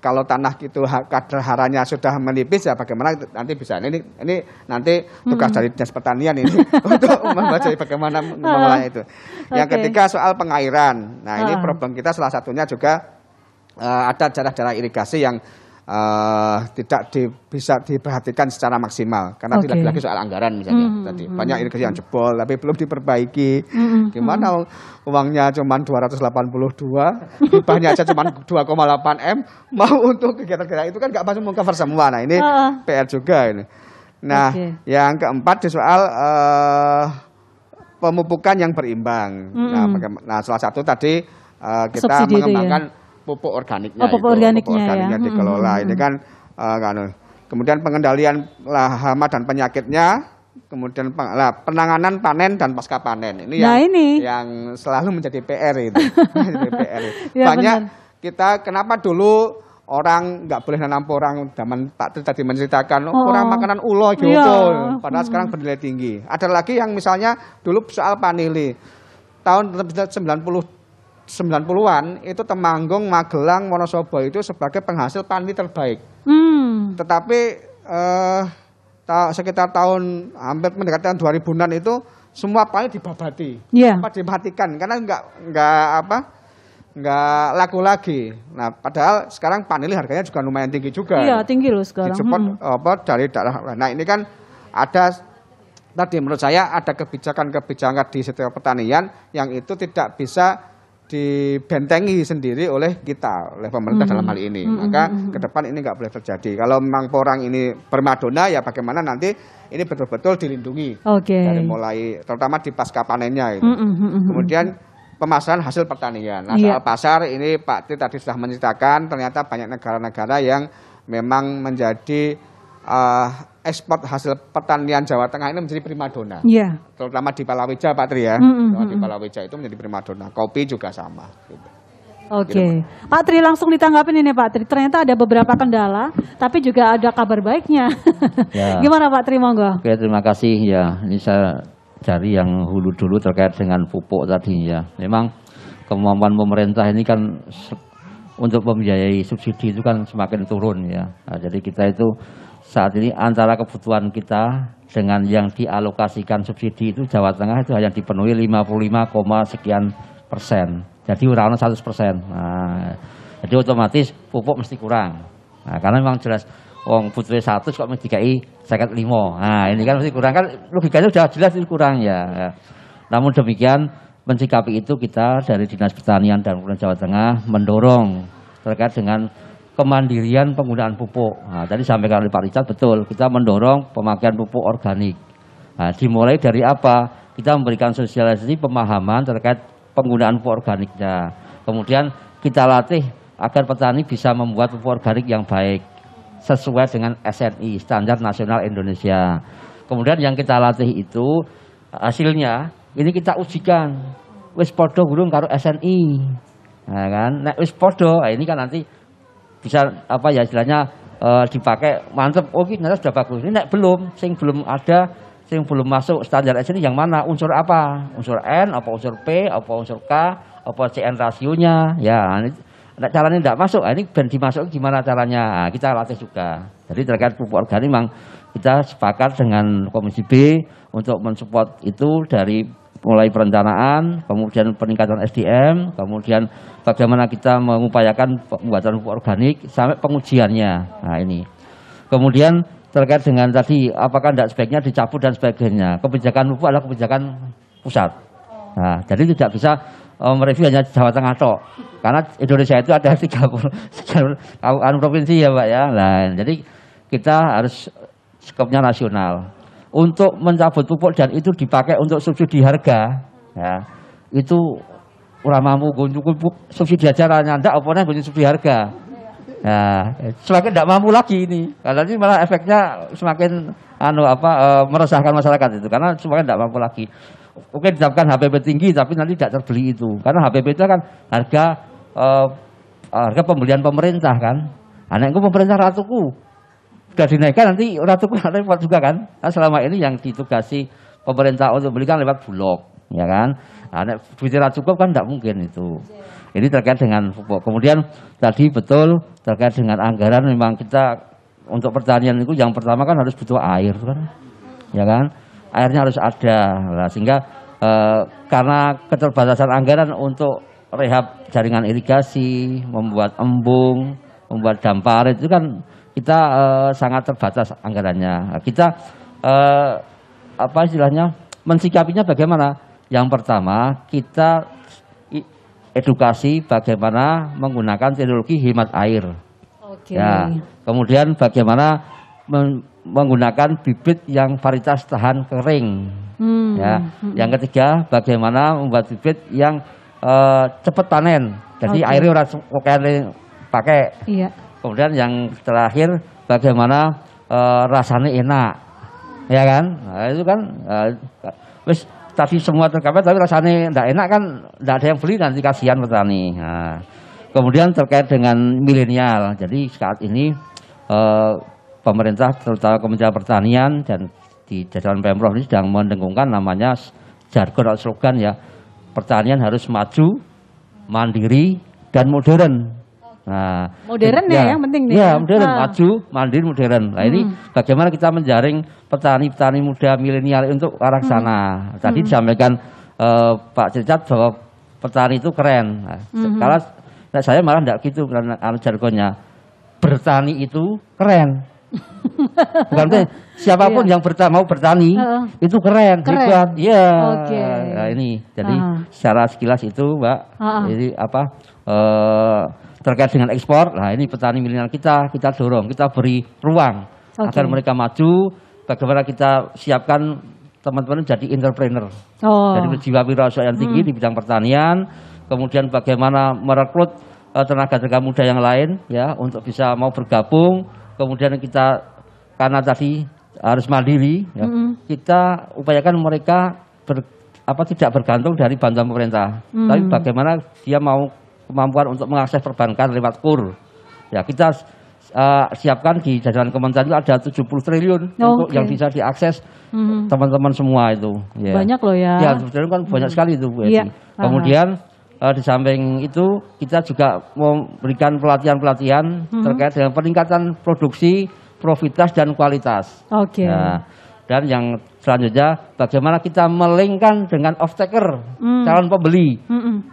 kalau tanah itu kadar haranya sudah menipis ya bagaimana nanti bisa. Ini nanti tugas dari Dinas Pertanian ini untuk membaca bagaimana mengelola itu. Yang ketiga soal pengairan. Nah, ini problem kita salah satunya juga ada daerah-daerah irigasi yang tidak bisa diperhatikan secara maksimal karena tidak lagi soal anggaran misalnya. Tadi banyak irigasi yang jebol tapi belum diperbaiki. Gimana uangnya cuma 282, hibahnya aja cuma 2,8 M, mau untuk kegiatan-kegiatan itu kan nggak masuk cover semua. Nah, ini PR juga ini. Nah, yang keempat di soal pemupukan yang berimbang. Nah, salah satu tadi kita subsidi mengembangkan pupuk organiknya, pupuk organiknya dikelola. Ini kan kemudian pengendalian hama dan penyakitnya, kemudian penanganan panen dan pasca panen. Ini yang selalu menjadi PR itu. Banyak kita kenapa dulu orang nggak boleh nanam porang, zaman Pak Tri tadi menceritakan porang makanan ulo gitu, padahal sekarang bernilai tinggi. Ada lagi yang misalnya dulu soal panili tahun 90-an itu Temanggung, Magelang, Wonosobo itu sebagai penghasil padi terbaik. Tetapi sekitar tahun hampir mendekati tahun 2000-an itu semua padi dibabati, dimatikan karena nggak laku lagi. Nah, padahal sekarang panili harganya juga lumayan tinggi juga. Iya, tinggi loh sekarang. Dari daerah. Nah, ini kan ada tadi menurut saya ada kebijakan-kebijakan di setiap pertanian yang itu tidak bisa dibentengi sendiri oleh kita, oleh pemerintah dalam hal ini. Maka ke depan ini nggak boleh terjadi. Kalau memang porang ini bermadona, ya bagaimana nanti ini betul-betul dilindungi. Dari mulai terutama di pasca panennya itu. Kemudian pemasaran hasil pertanian. Nah, soal pasar ini Pak Tri tadi sudah menceritakan ternyata banyak negara-negara yang memang menjadi ekspor hasil pertanian Jawa Tengah ini menjadi primadona. Terutama di Palawija, Pak Tri ya. Di Palawija itu menjadi primadona. Kopi juga sama. Gitu. Pak Tri langsung ditanggapin ini Pak Tri. Ternyata ada beberapa kendala, tapi juga ada kabar baiknya. Gimana Pak Tri, monggo? Oke, terima kasih ya. Ini saya cari yang hulu dulu terkait dengan pupuk tadi ya. Memang kemampuan pemerintah ini kan untuk membiayai subsidi itu kan semakin turun ya. Nah, jadi kita itu saat ini antara kebutuhan kita dengan yang dialokasikan subsidi itu Jawa Tengah itu hanya dipenuhi 55, sekian persen. Jadi kurang 100%. Nah, jadi otomatis pupuk mesti kurang. Nah, karena memang jelas butuh 100 kok mesti dikai 55. Nah, ini kan mesti kurang kan, logikanya sudah jelas itu kurang ya. Namun demikian mensikapi itu kita dari Dinas Pertanian dan Perkebunan Jawa Tengah mendorong terkait dengan kemandirian penggunaan pupuk. Nah, tadi sampaikan oleh Pak Richard, betul, kita mendorong pemakaian pupuk organik. Nah, dimulai dari apa? Kita memberikan sosialisasi pemahaman terkait penggunaan pupuk organiknya. Kemudian kita latih agar petani bisa membuat pupuk organik yang baik sesuai dengan SNI, Standar Nasional Indonesia. Kemudian yang kita latih itu hasilnya ini kita ujikan. Wis podo gurung karo SNI. Nah, kan, nek wis podo, ini kan nanti bisa apa ya istilahnya dipakai mantep. Oh, ini sudah bagus. Ini nek belum, sing belum ada, sing belum masuk standar SNI yang mana? Unsur apa? Unsur N, apa unsur P, apa unsur K, apa CN rasionya? Ya, nek caranya tidak masuk. Ini ben dimasuk gimana caranya? Nah, kita latih juga. Jadi terkait pupuk organik memang kita sepakat dengan Komisi B untuk mensupport itu dari mulai perencanaan, kemudian peningkatan SDM, kemudian bagaimana kita mengupayakan pembuatan pupuk organik sampai pengujiannya. Nah, ini. Kemudian terkait dengan tadi apakah tidak sebaiknya dicabut dan sebagainya. Kebijakan pupuk adalah kebijakan pusat. Nah, jadi tidak bisa mereview hanya Jawa Tengah tok. Karena Indonesia itu ada 30 provinsi ya Pak ya. Nah, jadi kita harus skopnya nasional. Untuk mencabut pupuk dan itu dipakai untuk subsidi harga, ya, itu uramamu cukup subsidi aja nyandak, oponnya punya subsidi harga. Nah, semakin tidak mampu lagi ini. Karena ini malah efeknya semakin meresahkan masyarakat itu. Karena semakin tidak mampu lagi. Oke, ditetapkan HPP tinggi tapi nanti tidak terbeli itu. Karena HPP itu kan harga pembelian pemerintah kan. Anakku pemerintah ratuku. Sudah dinaikkan nanti ratuku repot juga kan. Nah, selama ini yang ditugasi pemerintah untuk belikan lewat Bulog, ya kan. Nah, duitnya cukup kan tidak mungkin itu. Ini terkait dengan pupuk. Kemudian tadi betul terkait dengan anggaran, memang kita untuk pertanian itu yang pertama kan harus butuh air kan, ya kan, airnya harus ada. Nah, sehingga karena keterbatasan anggaran untuk rehab jaringan irigasi, membuat embung, membuat dam parit itu kan kita sangat terbatas anggarannya. Nah, kita istilahnya mensikapinya bagaimana? Yang pertama kita edukasi bagaimana menggunakan teknologi hemat air. Oke. Ya, kemudian bagaimana menggunakan bibit yang varietas tahan kering. Ya, yang ketiga bagaimana membuat bibit yang cepat panen. Jadi airnya orang pakai. Iya. Kemudian yang terakhir bagaimana rasanya enak, ya kan? Nah, itu kan wis tadi semua tercapai, tapi rasanya tidak enak kan, tidak ada yang beli, nanti kasihan petani. Nah, kemudian terkait dengan milenial, jadi saat ini pemerintah terutama Kementerian Pertanian dan di jajaran Pemprov ini sedang mendengungkan namanya jargon atau slogan ya, pertanian harus maju, mandiri dan modern. Nah, modern ya yang penting nih. Ya, modern, maju, mandiri, modern. Nah, ini bagaimana kita menjaring petani-petani muda milenial untuk arah sana. Tadi disampaikan Pak Cicat bahwa petani itu keren. Nah, kalau saya malah tidak gitu karena jargonnya. Bertani itu keren. Bukan siapapun yang mau bertani itu keren. Hebat. Iya. Nah, ini. Jadi secara sekilas itu, Mbak. Jadi terkait dengan ekspor, nah ini petani milenial kita dorong, kita beri ruang agar mereka maju. Bagaimana kita siapkan teman-teman jadi entrepreneur, jadi berjiwa wirausaha yang tinggi di bidang pertanian. Kemudian bagaimana merekrut tenaga muda yang lain ya untuk bisa mau bergabung. Kemudian kita karena tadi harus mandiri, ya, kita upayakan mereka tidak bergantung dari bantuan pemerintah, tapi bagaimana dia mau kemampuan untuk mengakses perbankan lewat KUR. Ya, kita siapkan di jajaran kementerian itu ada 70 triliun untuk yang bisa diakses teman-teman semua itu. Ya. Banyak loh ya. Ya, sebetulnya kan banyak sekali itu. Ya. Kemudian di samping itu kita juga memberikan pelatihan-pelatihan terkait dengan peningkatan produksi, profitabilitas dan kualitas. Ya. Dan yang selanjutnya bagaimana kita melingkan dengan off-taker, calon pembeli,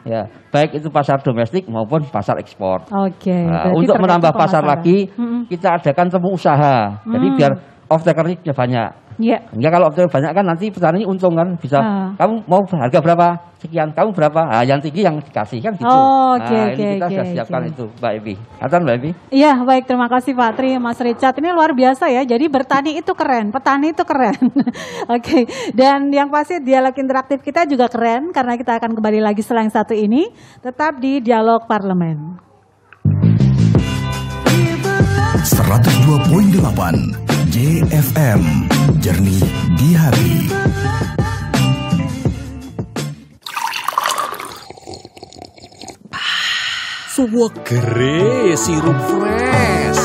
ya, baik itu pasar domestik maupun pasar ekspor. Nah, untuk menambah pasar lagi, kita adakan temu usaha. Jadi biar off-taker ini banyak. Enggak, kalau off-taker banyak kan nanti petani untung kan, bisa kamu mau harga berapa? Sekian, kamu berapa? Nah, yang tinggi yang dikasih kan gitu. Ini kita sudah siapkan itu, Mbak Evi. Atau Mbak Evi? Iya, baik, terima kasih Pak Tri, Mas Richard. Ini luar biasa ya. Jadi bertani itu keren, petani itu keren. Dan yang pasti dialog interaktif kita juga keren karena kita akan kembali lagi setelah yang satu ini, tetap di Dialog Parlemen. 102.8 JFM, Jernih di Hati. Sebuah gere sirup fresh.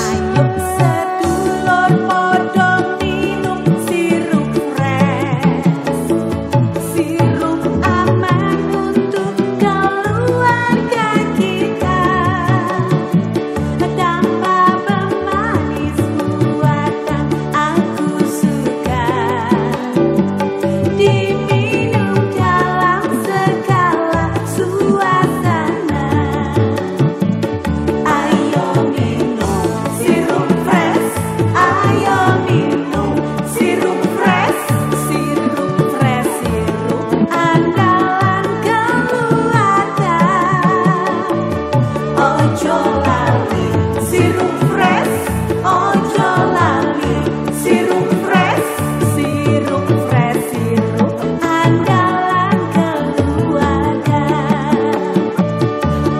Ayo minum ojo lali sirup fresh, ojo lali sirup fresh, sirup fresh, sirup andalan keluarga.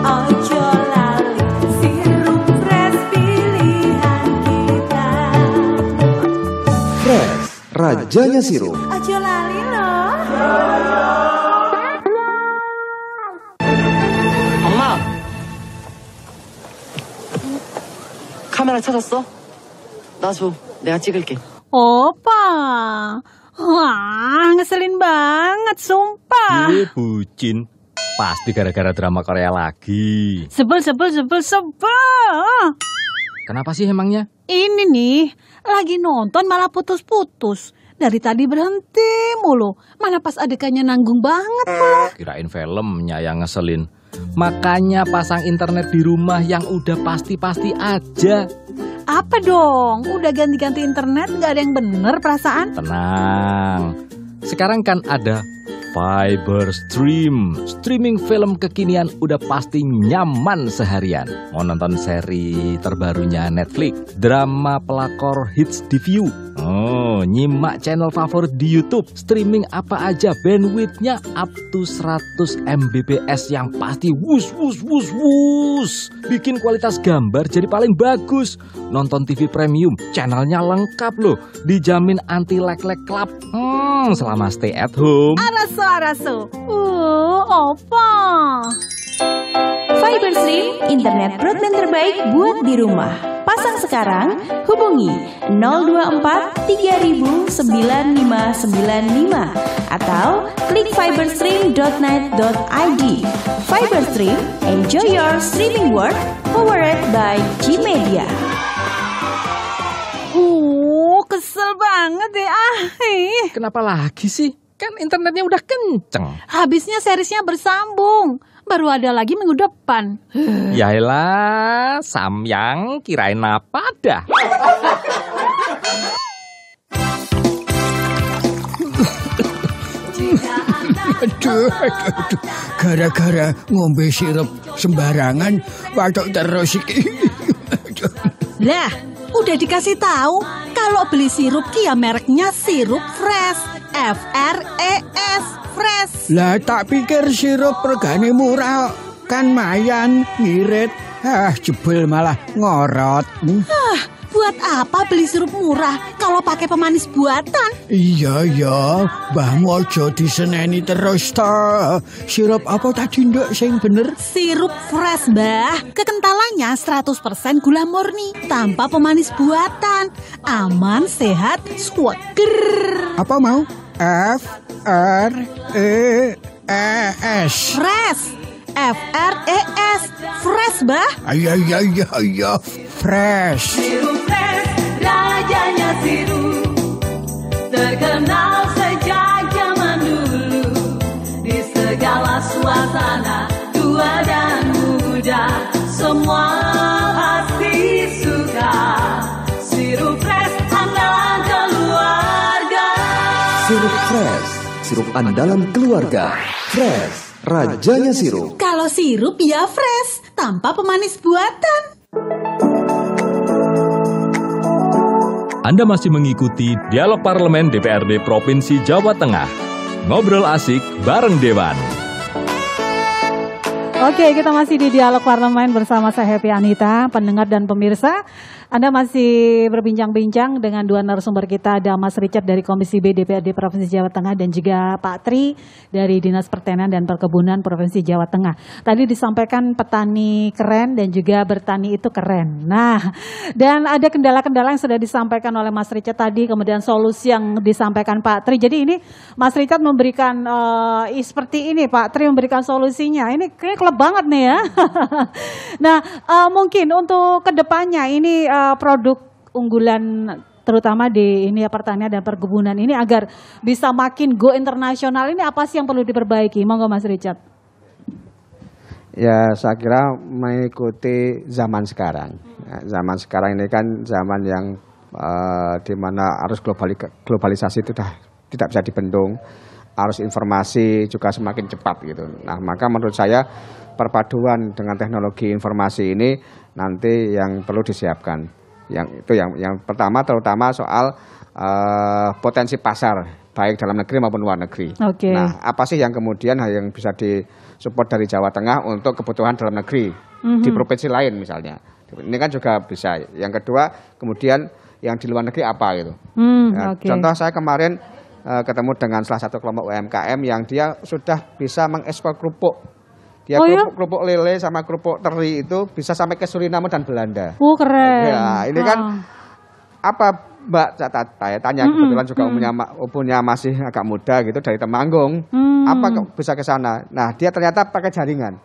Ojo lali sirup fresh pilihan kita. Fresh, rajanya sirup. Ojo lali loh. 엄마! 카메라 찾았어? 나 줘. 내가 찍을게. Opa, wah ngeselin banget, sumpah. Bucin. Pasti gara-gara drama Korea lagi. Sebel. Kenapa sih emangnya? Ini nih, lagi nonton malah putus-putus. Dari tadi berhenti mulu. Mana pas adegannya nanggung banget pula. Kirain filmnya yang ngeselin. Makanya pasang internet di rumah yang udah pasti-pasti aja. Apa dong? Udah ganti-ganti internet gak ada yang bener perasaan? Tenang. Sekarang kan ada Fiberstream. Streaming film kekinian udah pasti nyaman seharian. Mau nonton seri terbarunya Netflix, drama pelakor hits di View. Oh, nyimak channel favorit di YouTube. Streaming apa aja, bandwidthnya up to 100 Mbps yang pasti wus. Bikin kualitas gambar jadi paling bagus. Nonton TV premium, channelnya lengkap loh. Dijamin anti lag-lag klap. Selama stay at home. Araso. Opa. Fiberstream, internet broadband terbaik buat di rumah. Pasang sekarang, hubungi 024 3000 9595 atau klik fiberstream.net.id. Fiberstream, enjoy your streaming world, powered by G-Media. Kesel banget deh. Kenapa lagi sih? Kan internetnya udah kenceng. Habisnya seriesnya bersambung. Baru ada lagi minggu depan. Yaelah, Samyang kirain apa dah? Aduh. Gara-gara ngombe sirup sembarangan, batuk terus iki. Lah, udah dikasih tahu kalau beli sirup ki ya mereknya sirup fresh. FRES, fresh. Lah tak pikir sirup regane murah, kan mayan ngirit. Jebel malah ngorot. Buat apa beli sirup murah kalau pakai pemanis buatan? Iya, mbahmu aja diseneni terus ta. Sirup apa tadi ndak sing bener? Sirup fresh, Mbah. Kekentalannya 100% gula murni, tanpa pemanis buatan. Aman, sehat, seger. Apa mau? FRES. Fresh. FRES. Fresh, Mbah. Iya, fresh. Sirup fresh, rajanya sirup, terkenal sejak zaman dulu. Di segala suasana, tua dan muda, semua pasti suka. Sirup fresh, andalan keluarga. Sirup fresh, sirup andalan keluarga. Fresh, rajanya sirup. Kalau sirup ya fresh, tanpa pemanis buatan. Anda masih mengikuti Dialog Parlemen DPRD Provinsi Jawa Tengah. Ngobrol asik bareng Dewan. Oke, kita masih di Dialog Parlemen bersama saya Happy Anita, pendengar dan pemirsa. Anda masih berbincang-bincang dengan dua narasumber kita, ada Mas Richard dari Komisi B DPRD Provinsi Jawa Tengah dan juga Pak Tri dari Dinas Pertanian dan Perkebunan Provinsi Jawa Tengah. Tadi disampaikan petani keren dan juga bertani itu keren. Nah, dan ada kendala-kendala yang sudah disampaikan oleh Mas Richard tadi, kemudian solusi yang disampaikan Pak Tri. Jadi ini Mas Richard memberikan seperti ini, Pak Tri memberikan solusinya. Ini kayak klub banget nih ya. Nah, mungkin untuk kedepannya ini produk unggulan terutama di ini ya pertanian dan perkebunan ini agar bisa makin go internasional, ini apa sih yang perlu diperbaiki? Monggo Mas Richard. Ya, saya kira mengikuti zaman sekarang. Zaman sekarang ini kan zaman yang di mana arus globalisasi itu tidak bisa dibendung. arus informasi juga semakin cepat gitu. Nah, maka menurut saya perpaduan dengan teknologi informasi ini nanti yang perlu disiapkan. Yang pertama terutama soal potensi pasar baik dalam negeri maupun luar negeri. Okay. Nah, apa sih yang kemudian yang bisa disupport dari Jawa Tengah untuk kebutuhan dalam negeri di provinsi lain misalnya. Ini kan juga bisa. Yang kedua, kemudian yang di luar negeri apa gitu. Okay. Contoh saya kemarin ketemu dengan salah satu kelompok UMKM yang dia sudah bisa mengekspor kerupuk. Dia kerupuk lele sama kerupuk teri itu bisa sampai ke Suriname dan Belanda. Keren. Ya, ini kan apa Mbak saya tanya kebetulan juga umurnya masih agak muda gitu dari Temanggung. Apa bisa ke sana? Nah, dia ternyata pakai jaringan.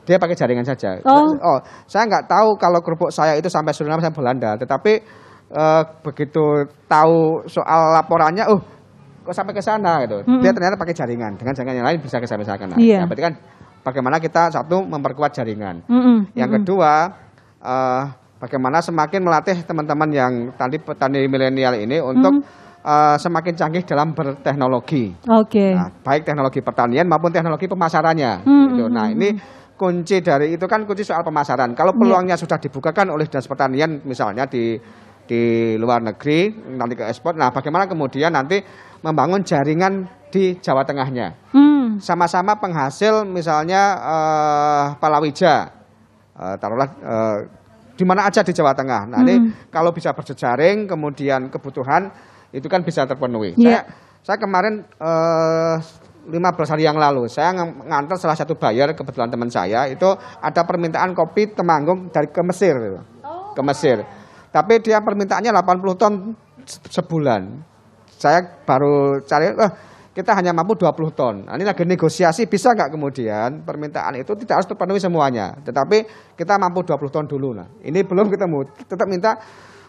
Dia pakai jaringan saja. Saya nggak tahu kalau kerupuk saya itu sampai Suriname sampai Belanda, tetapi begitu tahu soal laporannya, kok sampai ke sana gitu. Dia ternyata pakai jaringan. Dengan jaringan yang lain bisa ke sana. Nah, berarti kan bagaimana kita satu memperkuat jaringan. Yang kedua, bagaimana semakin melatih teman-teman yang tadi petani milenial ini untuk semakin canggih dalam berteknologi. Nah, baik teknologi pertanian maupun teknologi pemasarannya. Gitu. Nah, ini kunci dari itu kan kunci soal pemasaran. Kalau peluangnya sudah dibukakan oleh Dinas Pertanian misalnya di luar negeri nanti ke ekspor. Nah, bagaimana kemudian nanti membangun jaringan di Jawa Tengahnya. Sama-sama penghasil misalnya palawija. Taruhlah di mana aja di Jawa Tengah. Nah, ini kalau bisa berjejaring kemudian kebutuhan itu kan bisa terpenuhi. Saya kemarin 15 hari yang lalu saya ngantar salah satu buyer, kebetulan teman saya itu ada permintaan kopi Temanggung ke Mesir gitu. Ke Mesir. Tapi dia permintaannya 80 ton sebulan. Saya baru cari kita hanya mampu 20 ton. Nah, ini lagi negosiasi bisa nggak kemudian permintaan itu tidak harus terpenuhi semuanya, tetapi kita mampu 20 ton dulu. Nah, ini belum ketemu. Tetap minta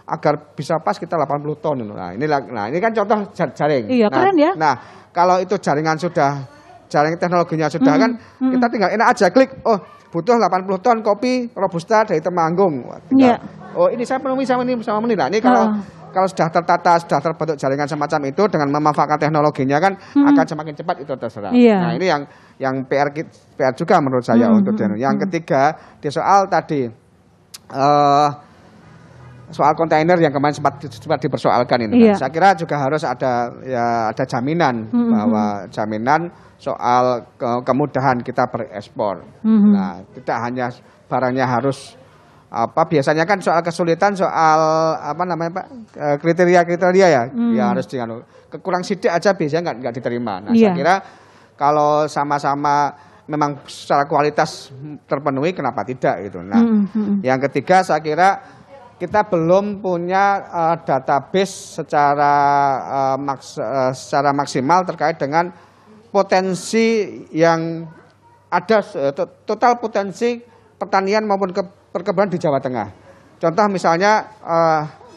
agar bisa pas kita 80 ton. Nah, ini kan contoh jaring. Iya, keren ya. Nah, kalau itu jaringan jaring teknologinya sudah kan kita tinggal enak aja klik, butuh 80 ton kopi Robusta dari Temanggung. Ini saya penuhi sama ini. Nah, ini kalau sudah tertata, sudah terbentuk jaringan semacam itu dengan memanfaatkan teknologinya kan akan semakin cepat itu terserah. Nah, ini yang PR juga menurut saya untuk yang ketiga di soal tadi soal kontainer yang kemarin sempat dipersoalkan ini. Saya kira juga harus ada jaminan bahwa jaminan soal kemudahan kita berekspor. Nah, tidak hanya barangnya harus biasanya kan soal kesulitan soal kriteria ya, harus dengan kekurang sidik aja biasanya nggak diterima. Nah, saya kira kalau sama-sama memang secara kualitas terpenuhi kenapa tidak gitu. Nah, yang ketiga saya kira kita belum punya database secara maksimal terkait dengan potensi yang ada, total potensi pertanian maupun perkebunan di Jawa Tengah. Contoh misalnya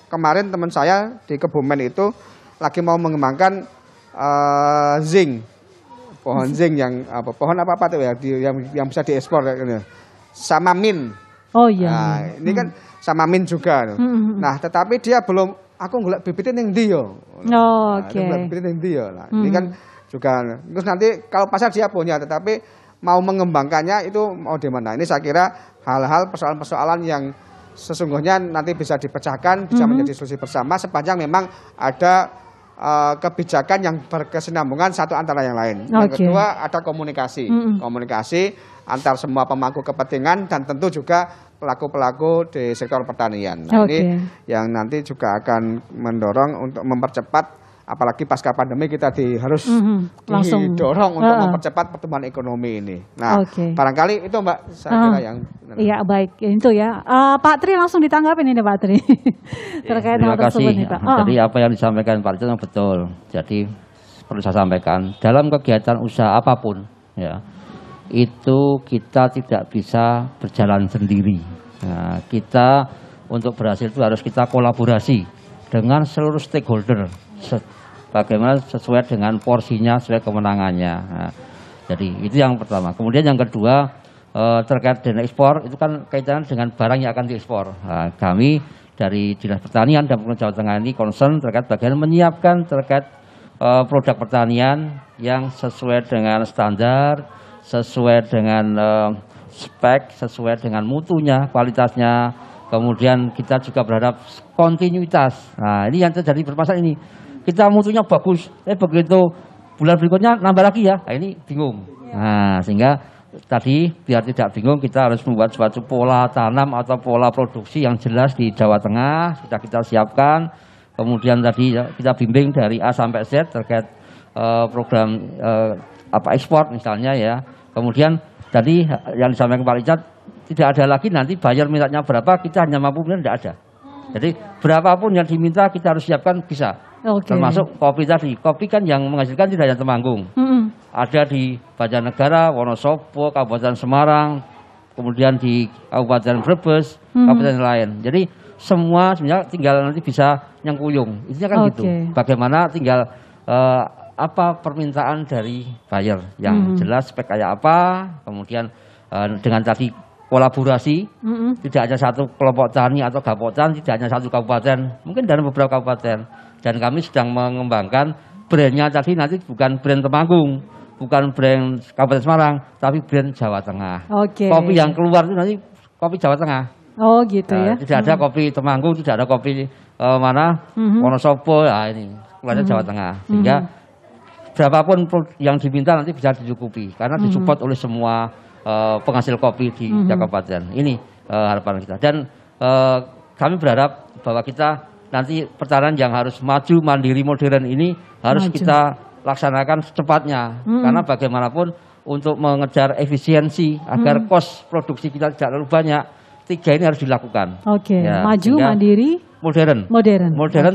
kemarin teman saya di Kebumen itu lagi mau mengembangkan zinc, pohon zinc pohon apa tuh ya yang bisa diekspor sama min. Nah, ini kan sama min juga. Nah, tetapi dia belum aku golek bibitnya ning ndi yo. Bibitnya ning ndi yo. Nah, ini kan juga terus nanti kalau pasar dia punya tetapi mau mengembangkannya itu mau di mana. Ini saya kira hal-hal persoalan-persoalan yang sesungguhnya nanti bisa dipecahkan, bisa menjadi solusi bersama sepanjang memang ada kebijakan yang berkesinambungan satu antara yang lain. Yang kedua ada komunikasi. Komunikasi antar semua pemangku kepentingan dan tentu juga pelaku-pelaku di sektor pertanian. Nah, ini yang nanti juga akan mendorong untuk mempercepat, apalagi pasca pandemi kita harus didorong untuk mempercepat pertumbuhan ekonomi ini. Nah, barangkali itu Mbak saya kira yang iya baik itu ya. Pak Tri langsung ditanggapin ini Pak Tri terkait hal tersebut nih Pak. Jadi apa yang disampaikan Pak Tri betul. Jadi perlu saya sampaikan dalam kegiatan usaha apapun ya itu kita tidak bisa berjalan sendiri. Nah, kita untuk berhasil itu harus kita kolaborasi dengan seluruh stakeholder. Bagaimana sesuai dengan porsinya, sesuai kemenangannya. Nah, jadi itu yang pertama. Kemudian yang kedua terkait dengan ekspor itu kan kaitan dengan barang yang akan diekspor. Nah, kami dari Dinas Pertanian dan Pemerintah Jawa Tengah ini concern terkait bagian menyiapkan terkait produk pertanian yang sesuai dengan standar, sesuai dengan spek, sesuai dengan mutunya, kualitasnya. Kemudian kita juga berharap kontinuitas. Nah, ini yang terjadi bermasalah ini. Kita mutunya bagus, begitu bulan berikutnya nambah lagi ya. Nah, ini bingung. Nah, sehingga tadi biar tidak bingung kita harus membuat suatu pola tanam atau pola produksi yang jelas di Jawa Tengah, sudah kita siapkan. Kemudian tadi kita bimbing dari A sampai Z terkait program ekspor misalnya ya. Kemudian tadi yang disampaikan Pak Richard, tidak ada lagi nanti bayar mintanya berapa, kita hanya mampu benar, tidak ada. Jadi berapapun yang diminta kita harus siapkan bisa. Termasuk kopi tadi. Kopi kan yang menghasilkan tidak hanya Temanggung. Ada di Banjarnegara, Wonosobo, Kabupaten Semarang, kemudian di Kabupaten Brebes, kabupaten lain. Jadi semua sebenarnya tinggal nanti bisa nyengkuyung. Intinya kan gitu. Bagaimana tinggal apa permintaan dari buyer yang jelas spek kayak apa, kemudian dengan tadi kolaborasi, tidak hanya satu kelompok tani atau gapotan, tidak hanya satu kabupaten, mungkin dari beberapa kabupaten. Dan kami sedang mengembangkan brandnya tadi nanti bukan brand Temanggung, bukan brand Kabupaten Semarang, tapi brand Jawa Tengah. Kopi yang keluar itu nanti kopi Jawa Tengah. Oh gitu ya. Tidak ada kopi Temanggung, tidak ada kopi Wonosobo, nah ini keluarnya Jawa Tengah. Sehingga berapapun yang diminta nanti bisa dicukupi karena disupport oleh semua penghasil kopi di kabupaten. Ini harapan kita. Dan kami berharap bahwa kita nanti pertanian yang harus maju, mandiri, modern ini harus kita laksanakan secepatnya. Karena bagaimanapun untuk mengejar efisiensi agar kos produksi kita tidak terlalu banyak, 3 ini harus dilakukan. Ya, maju, mandiri, modern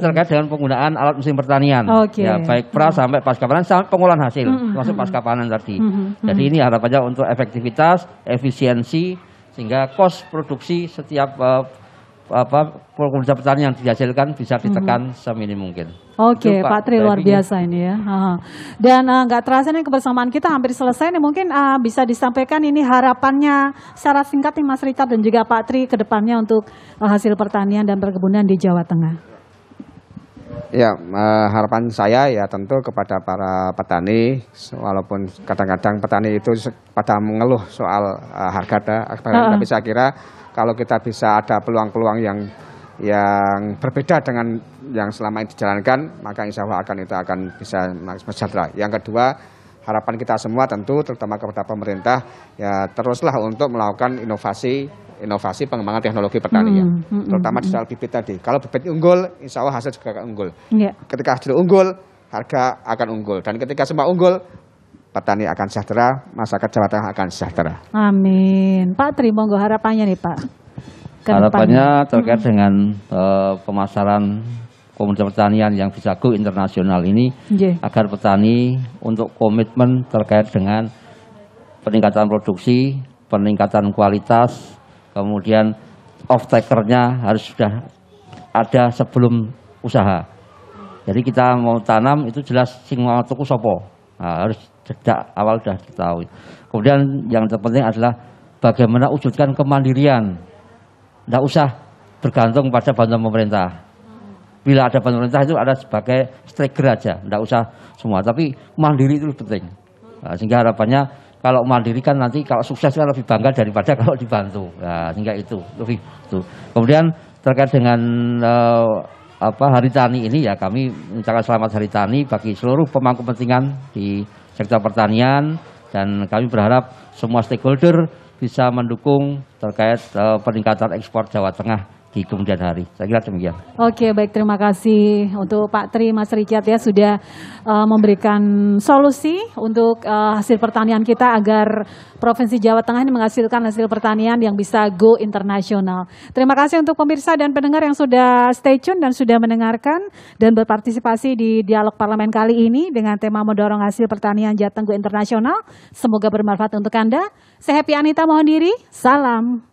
terkait dengan penggunaan alat mesin pertanian. Ya, baik pra sampai pasca panen sampai pengolahan hasil, termasuk pasca panen tadi. Jadi ini harapannya untuk efektivitas, efisiensi, sehingga kos produksi setiap produk pertanian yang dihasilkan bisa ditekan seminim mungkin. Pak Tri luar biasa ini ya. Dan nggak terasa nih kebersamaan kita hampir selesai nih. Mungkin bisa disampaikan ini harapannya secara singkat nih Mas Richard dan juga Pak Tri ke depannya untuk hasil pertanian dan perkebunan di Jawa Tengah. Ya, harapan saya ya tentu kepada para petani, walaupun kadang-kadang petani itu pada mengeluh soal harga, tapi saya kira kalau kita bisa ada peluang-peluang yang berbeda dengan yang selama ini dijalankan, maka insya Allah itu akan bisa sejahtera. Yang kedua, harapan kita semua tentu terutama kepada pemerintah ya teruslah untuk melakukan inovasi pengembangan teknologi pertanian, terutama di soal bibit tadi. Kalau bibit unggul, insya Allah hasil juga akan unggul. Ketika hasil unggul, harga akan unggul, dan ketika semua unggul, petani akan sejahtera, masyarakat Jawa Tengah akan sejahtera. Amin. Pak Tri, monggo harapannya nih Pak. Harapannya terkait dengan pemasaran komoditas pertanian yang bisa go internasional ini, agar petani untuk komitmen terkait dengan peningkatan produksi, peningkatan kualitas, kemudian off-takernya harus sudah ada sebelum usaha. Jadi kita mau tanam itu jelas sing mau tuku sopo. Nah, harus sejak awal sudah diketahui. Kemudian yang terpenting adalah bagaimana wujudkan kemandirian. Tidak usah bergantung pada bantuan pemerintah. Bila ada bantuan pemerintah itu ada sebagai striker aja, tidak usah semua. Tapi mandiri itu penting. Nah, sehingga harapannya kalau mandiri kan nanti kalau sukses kan lebih bangga daripada kalau dibantu. Nah, sehingga itu lebih itu. Kemudian terkait dengan Hari Tani ini ya kami mengucapkan selamat Hari Tani bagi seluruh pemangku kepentingan di sektor pertanian, dan kami berharap semua stakeholder bisa mendukung terkait peningkatan ekspor Jawa Tengah di kemudian hari. Saya kira demikian. Oke, baik, terima kasih untuk Pak Tri, Mas Richard ya sudah memberikan solusi untuk hasil pertanian kita agar Provinsi Jawa Tengah ini menghasilkan hasil pertanian yang bisa go internasional. Terima kasih untuk pemirsa dan pendengar yang sudah stay tune dan sudah mendengarkan dan berpartisipasi di dialog parlemen kali ini dengan tema mendorong hasil pertanian Jateng go internasional. Semoga bermanfaat untuk Anda. Saya Happy Anita mohon diri. Salam.